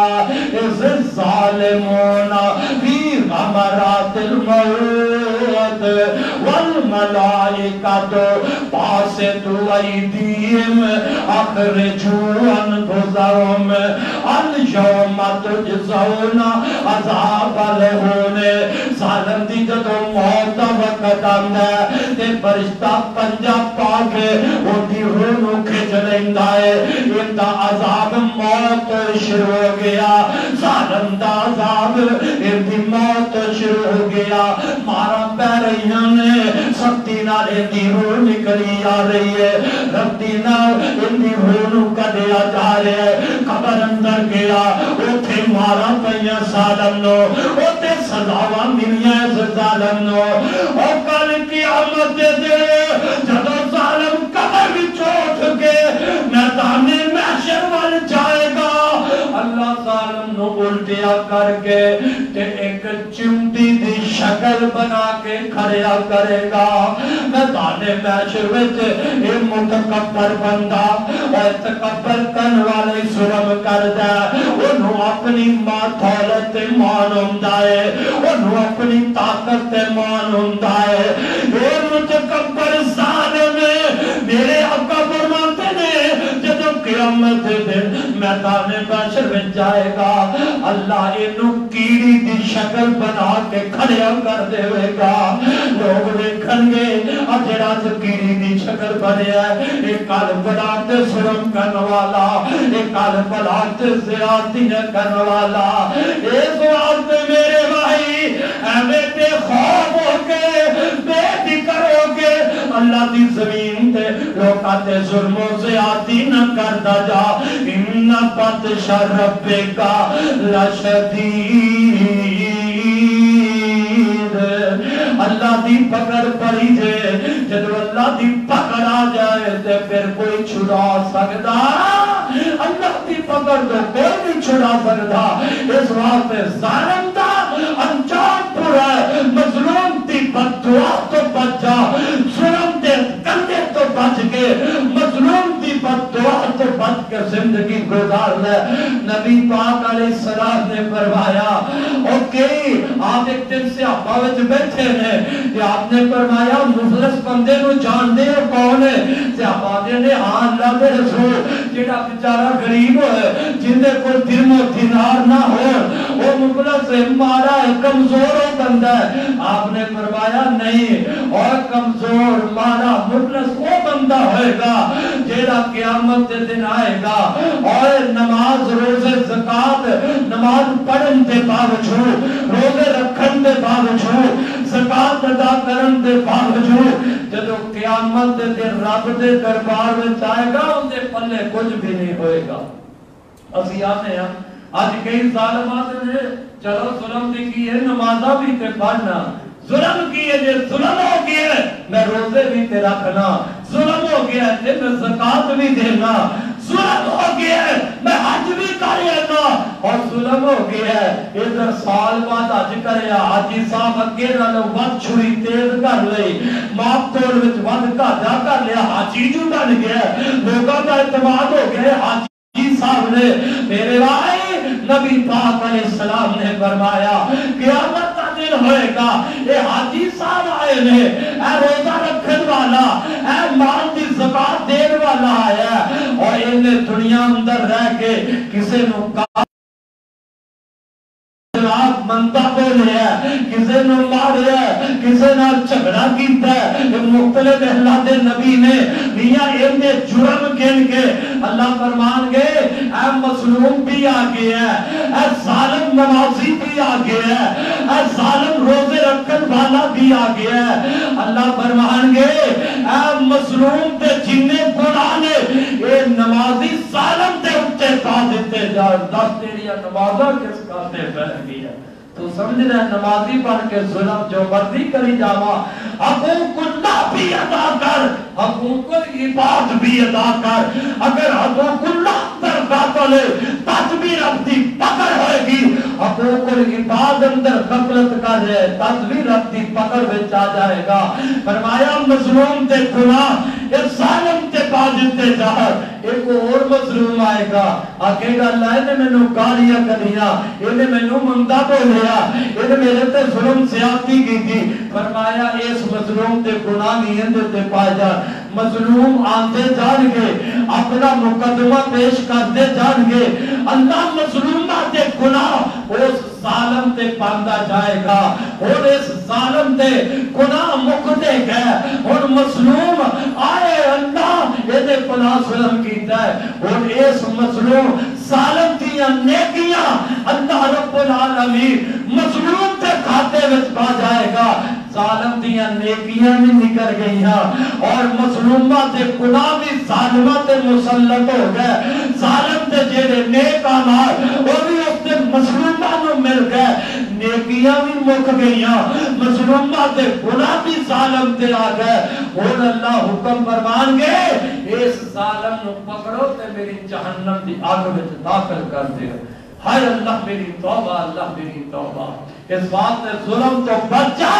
إِذِ الظَّالِمُونَ فِي غَمَرَاتِ الْمَوْتِ وَالْمَلَائِكَةُ بَاسِطُو أَيْدِيهِمْ أَخْرِجُوا أَنفُسَكُمْ الْيَوْمَ تُجْزَوْنَ عَذَابَ الْهُونِ۔ ظالم دی جدو موت دا وقت آندا ہے تے فرشتہ پنجا پا کے ان دی روح نو کھچ لیندا ہے، ان دا عذاب موت شروع ہو گیا، ظالم دا عذاب ان دی موت شروع ہو گیا، مارا پہ رہیاں نے سختی نال ان دی روح نکلی آ رہی ہے، ربتی نال ان دی روح نو کڈیا جا رہا ہے، قبر اندر گیا اوتھے مارا پہیاں ظالم نو، اوتھے سزاواں ملیاں اس ظالم نو، اور کل قیامت دے جدو ظالم قبر وچ اٹھ کے میدان محشر وال جائے گا، اللہ ظالم نو الٹیا کر کے تے ایک چمٹی دی شکل بنا کے کھڑیا کرے گا۔ میدان محشر وچ اے متکبر بندہ اور تکبر کرن والے ظلم کردا ہے، انہوں اپنی ماں دولت مان ہوندا ہے، انہوں اپنی طاقت مان ہوندا ہے، اے متکبر ظالم میرے آقا فرماتے ہیں جب قیامت دن میدان محشر میں جائے گا اللہ انہوں کیڑی دی شکل بنا کے کھڑیا کر دے گا، لوگ دیکھن گے جڑا کیڑی دی شکل بنے ہے، ایک کال بلاد ظلم کرنے والا، ایک کال بلاد زیادتی کرنے والا، ایک واسطے میرے بھائی اے بے خوف ہو کے بے فکر ہو کے اللہ دی زمین تے لوکاتے ظلم و زیادتی نہ کرتا جا، ان بطش ربک لشدید۔ اللہ دی پکڑ پڑی جائے، جب اللہ دی پکڑ آ جائے تو پھر کوئی چھڑا سکتا، اللہ دی پکڑ تو کوئی نہیں چھڑا سکتا، اس واسطے ظالم دا انجام پورا ہے، مظلوم دی بددعا تو بچ جا، ظلم دے کندے تو بچ کے، مظلوم دی بددعا تو بچ کے زندگی گزار لے. نبی پاک علیہ السلام نے فرمایا اوکے آپ ایک دن سے آباوچ بیٹھے ہیں کہ آپ نے فرمایا مفلس بندے نو جان دے کون ہے؟ سے آبادے نے ہاں اللہ دے رسول جیڑا بچارہ غریب ہے جن دے کوئی درم و دینار نہ ہو وہ مفلس ہے مارا ہے کمزور ہو بندہ ہے. آپ نے فرمایا نہیں اور کمزور مارا مفلس وہ بندہ ہوئے گا جیڑا قیامت دے دن آئے گا اور نماز روزے زکاة نماز پڑھن دے باوجود روزے رکھن دے باوجود زکاة ادا کرن دے باوجود جدو قیامت دے دن رب دے دربار میں جائے گا ان دے پلے کچھ بھی نہیں ہوئے گا. اسی آنے ہیں آج کئی ظالمات نے چلو ظلم دی کی ہے نمازہ بھی تے پڑھنا ظلم کیے جے ظلم ہو گیا میں روزے بھی تے رکھنا ظلم ہو گیا تے میں زکاة بھی دینا ظلم ہو گیا میں حج بھی کرنا اور ظلم ہو گیا ادھر سال بعد حج کریا حاجی صاحب اگے نالوں ود چھری تیز کر لئی ماپ توڑ وچ ود گھاٹا کر لیا حاجی جو بن گیا لوگوں کا اعتماد ہو گیا حاجی صاحب نے میرے بھائی نبی پاک علیہ السلام نے فرمایا قیامت کا دن ہوئے گا اے حاجی صاحب آئے نے اے روزہ رکھن والا اے مال دی زکاة دین والا آیا اور انہیں دنیا اندر رہ کے کسے نو کہا جناب منتا بولے ہے کسے نو مارے ہے کسے نو جھگڑا کیتا ہے مختلف اللہ دے نبی نے میاں اندے جرم گن کے اللہ فرمان گئے اے مظلوم بھی آگے ہے اے ظالم نمازی بھی آگے ہے اے ظالم روزے رکھن والا بھی آگے ہے. اللہ فرمان گئے اے مظلوم تے جننے گناہ نے اے نمازی ظالم تے اٹھے پا دیتے جا دس تیریا نمازہ کس کاتے پہن گیا تو سمجھ رہے نمازی پڑھ کے ظلم جو مرضی کری جاوا حقوق اللہ بھی ادا کر حقوق العباد بھی ادا کر اگر حقوق اللہ اندر باطل ہے تج بھی رب دی پکڑ ہوئے گی حقوق العباد اندر غفلت کر رہے تج بھی رب دی پکڑ وچ آ جائے گا. فرمایا مظلوم تے گناہ یہ ظالم تے باجتے جہر ایک اور مظلوم آئے گا آگے گا اللہ نے میں نو گالیاں کریاں انہیں میں نو مندہ بولیا انہیں میرے تے ظلم زیادتی کی تھی. فرمایا اس مظلوم تے گناہ نہیں اندر تے پائے جا مظلوم آندے جان گے اپنا مقدمہ پیش کرتے جان گے اللہ مظلومہ تے گناہ اس ظالم تے پاندہ جائے گا اور اس ظالم تے گناہ مکتے گئے اور مظلوم آئے اللہ یہ دے پناہ ظلم کیتا ہے اور اس مظلوم ظالم دیا نیکیاں اللہ رب العالمین مظلوم تے کھاتے وچ پا جائے گا ظالم دیا نیکیاں بھی نکل گئی ہیں اور مظلومہ تے گناہ بھی ظالمہ تے مسلط ہو گئے ظالم تے جیرے نیک آمار وہ بھی اس تے مظلومہ نو مل گئے نیکیاں بھی مک گئی ہیں مظلومہ تے گناہ بھی ظالم تے آ گئے اور اللہ حکم فرمان گئے اس ظالم نو پکڑو تے میری جہنم دی آگ میں داخل کر دے. ہائے اللہ میری توبہ اللہ میری توبہ اس بات نے ظلم تو بچا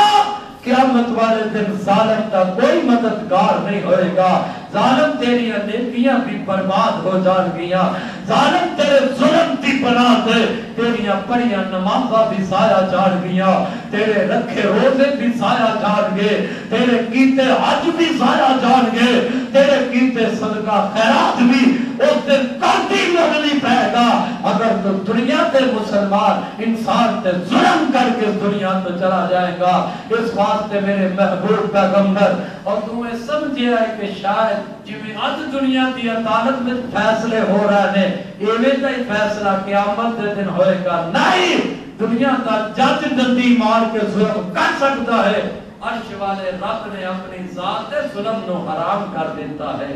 قیامت والے دن ظالم کا کوئی مددگار نہیں ہوئے گا. ظالم تیری نیکیاں بھی برباد ہو جان گیا ظالم تیرے ظلم کی بنا سے تیریاں پڑھیاں نمازہ بھی ضائع جان گیا تیرے رکھے روزے بھی ضائع جان گے تیرے کیتے حج بھی ضائع جان گے تیرے کیتے صدقہ خیرات بھی اس دن کاٹی لگنی پہے گا اگر تو دنیا تے مسلمان انسان تے ظلم کر کے دنیا تو چلا جائے گا. اس واسطے میرے محبوب پیغمبر اور تمہیں سمجھے ہے کہ شاید جویں آج دنیا دی عدالت میں فیصلے ہو رہے ہیں ایویں دا ہی فیصلہ قیامت دے دن ہوئے گا نہیں. دنیا دا جج دندی مار کے ظلم کر سکتا ہے عرش والے رب نے اپنی ذات ظلم نو حرام کر دیتا ہے.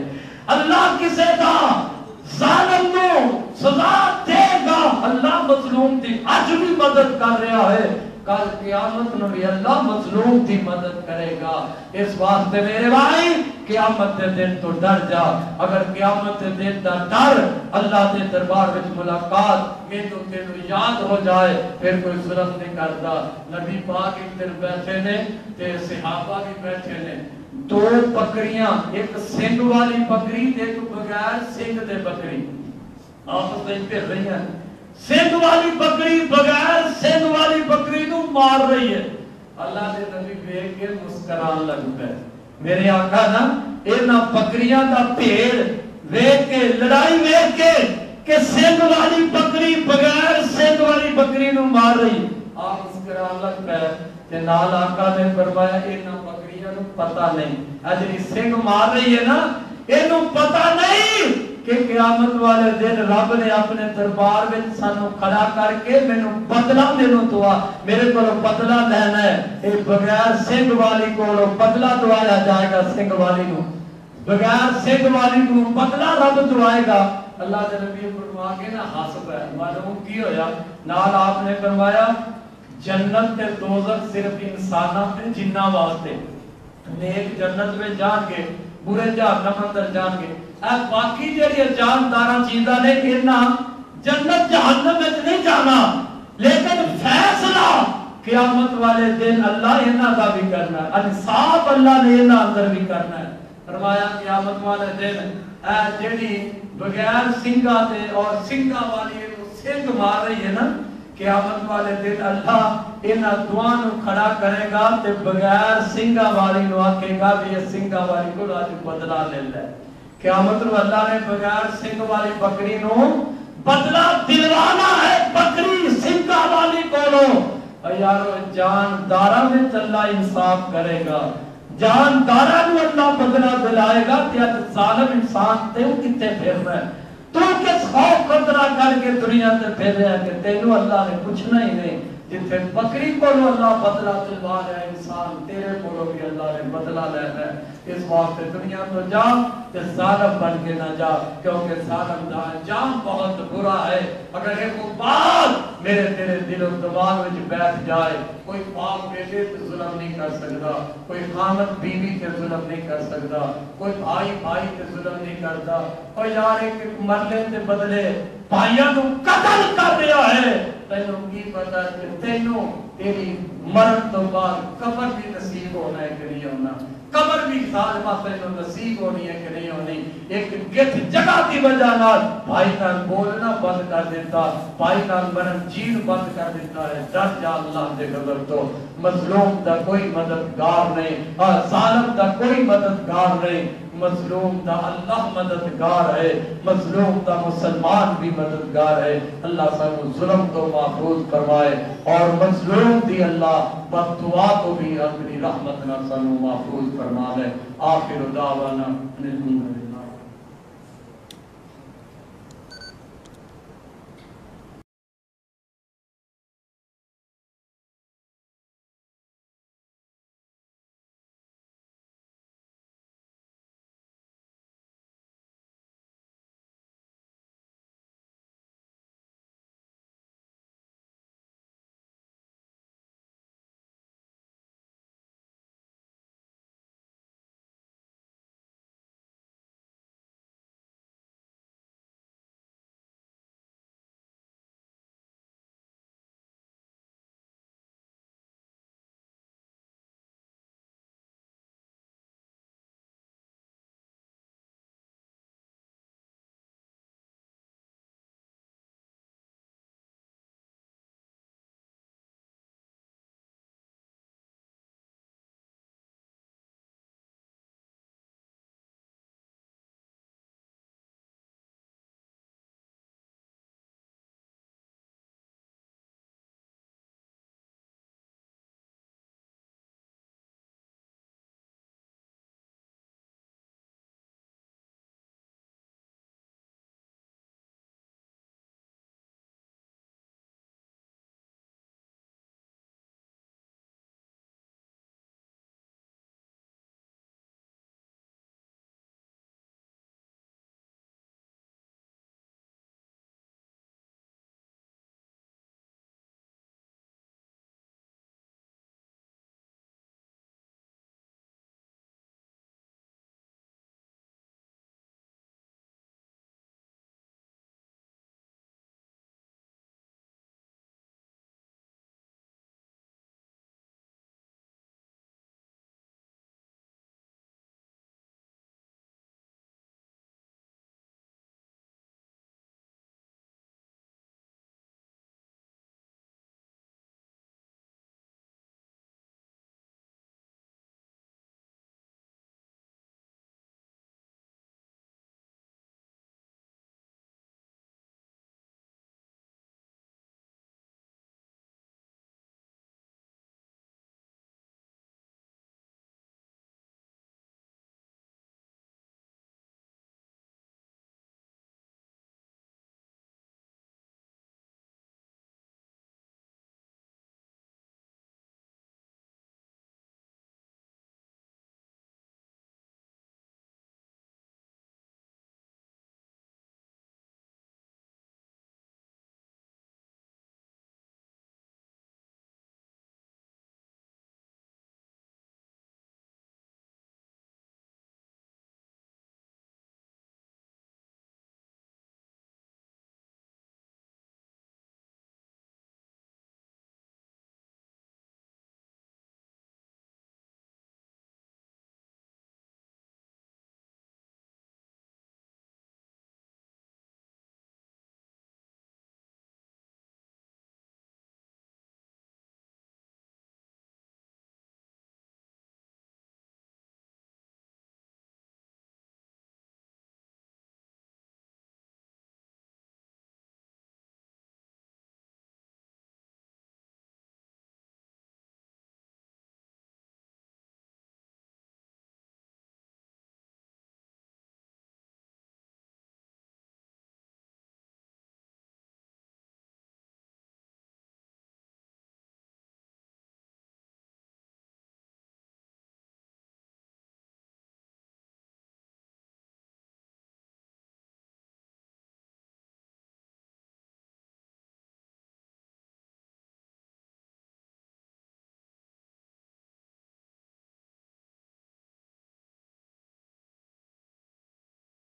اللہ کسے دا ظالم نو سزا دے گا اللہ مظلوم دی اج بھی مدد کر رہا ہے کل قیامت میں بھی اللہ مظلوم کی مدد کرے گا. اس واسطے میرے بھائی قیامت دے دن تو ڈر جا اگر قیامت دے دن دا ڈر اللہ دے دربار وچ ملاقات میں تو تینوں یاد ہو جائے پھر کوئی ظلم نہیں کرتا. نبی پاک ایک دن بیٹھے نے تے صحابہ بھی بیٹھے نے دو بکریاں ایک سنگ والی بکری تے ایک بغیر سنگ دے بکری آپس میں پھر رہی ہیں. سنگ والی بکری بغیر سنگ والی بکری نو مار رہی ہے. اللہ دے نبی ویکھ کے مسکران لگ پے. میرے آقا نا انہاں بکریاں دا بھیڑ ویکھ کے لڑائی ویکھ کے کہ سنگ والی بکری بغیر سنگ والی بکری نو مار رہی. آپ مسکران لگ پے تے نال آقا نے فرمایا انہاں بکریاں نو پتہ نہیں اجری سنگ مار رہی ہے نا اینو پتہ نہیں کہ قیامت والے دن رب نے اپنے دربار میں سانو کھڑا کر کے مینوں بدلہ دینو دعا میرے کو بدلہ لینا ہے. اے بغیر سنگ والی کو بدلہ دعایا جائے گا. سنگ والی کو بغیر سنگ والی کو بدلہ رب دعائے گا. اللہ کے نبی فرما کے نا حسب ہے معلوم کی ہویا نال آپ نے فرمایا جنت تے دوزخ صرف انساناں تے جناں واسطے. نیک جنت میں جان کے برے جہنم اندر جان کے اے باقی جڑی جانداراں چیزاں نے انہاں جنت جہنم وچ نہیں جانا لیکن فیصلہ قیامت والے دن اللہ انہاں دا بھی کرنا ہے. انصاف اللہ نے انہاں اندر بھی کرنا ہے. فرمایا قیامت والے دن اے جڑی بغیر سنگا تے اور سنگا والی سنگ مار رہی ہے نا قیامت والے دن اللہ انہاں دعاں نو کھڑا کرے گا تے بغیر سنگا والی نو آکھے گا بھی یہ سنگا والی کو اج بدلہ لے لے. قیامت نو اللہ نے بغیر سنگ والی بکری نو بدلہ دلوانا ہے بکری سنگا والی کولو. یارو جانداراں وچ اللہ انصاف کرے گا جانداراں نو اللہ بدلہ دلائے گا تے ظالم انسان تے او کتے پھرنا ہے. تو کس خوف خطرہ کر کے دنیا تے پھر رہا کہ تینوں اللہ نے پوچھنا ہی نہیں. جتھے بکری کو اللہ بدلہ دلوا رہا ہے انسان تیرے کو بھی اللہ نے بدلہ لے رہا ہے. اس واسطے دنیا تو جا تے ظالم بن کے نہ جا کیونکہ ظالم دا انجام بہت برا ہے. اگر ایک بات میرے تیرے دل و دماغ وچ بیٹھ جائے کوئی باپ بیٹے تے ظلم نہیں کر سکتا کوئی خامد بیوی تے ظلم نہیں کر سکتا کوئی بھائی بھائی تے ظلم نہیں کرتا. اور یار ایک مرلے تے بدلے بھائیاں نو قتل کر دیا ہے تینوں کی پتا کہ تینوں تیری مرن تو بعد قبر بھی نصیب ہونا ہے کہ نہیں ہونا. قبر بھی ظالمہ تینوں نصیب ہونی ہے کہ نہیں ہونی. ایک گٹھ جگہ کی وجہ نال بھائی نال بولنا بند کر دیتا بھائی نال مرن جین بند کر دیتا ہے. ڈر جا اللہ دے غضب تو. مظلوم دا کوئی مددگار نہیں ظالم دا کوئی مددگار نہیں. مظلوم دا اللہ مددگار ہے مظلوم دا مسلمان بھی مددگار ہے. اللہ سانو ظلم تو محفوظ فرمائے اور مظلوم دی اللہ بد دعا کو بھی اپنی رحمت نہ سانو محفوظ فرما لے. آخر دعوانا الحمدللہ.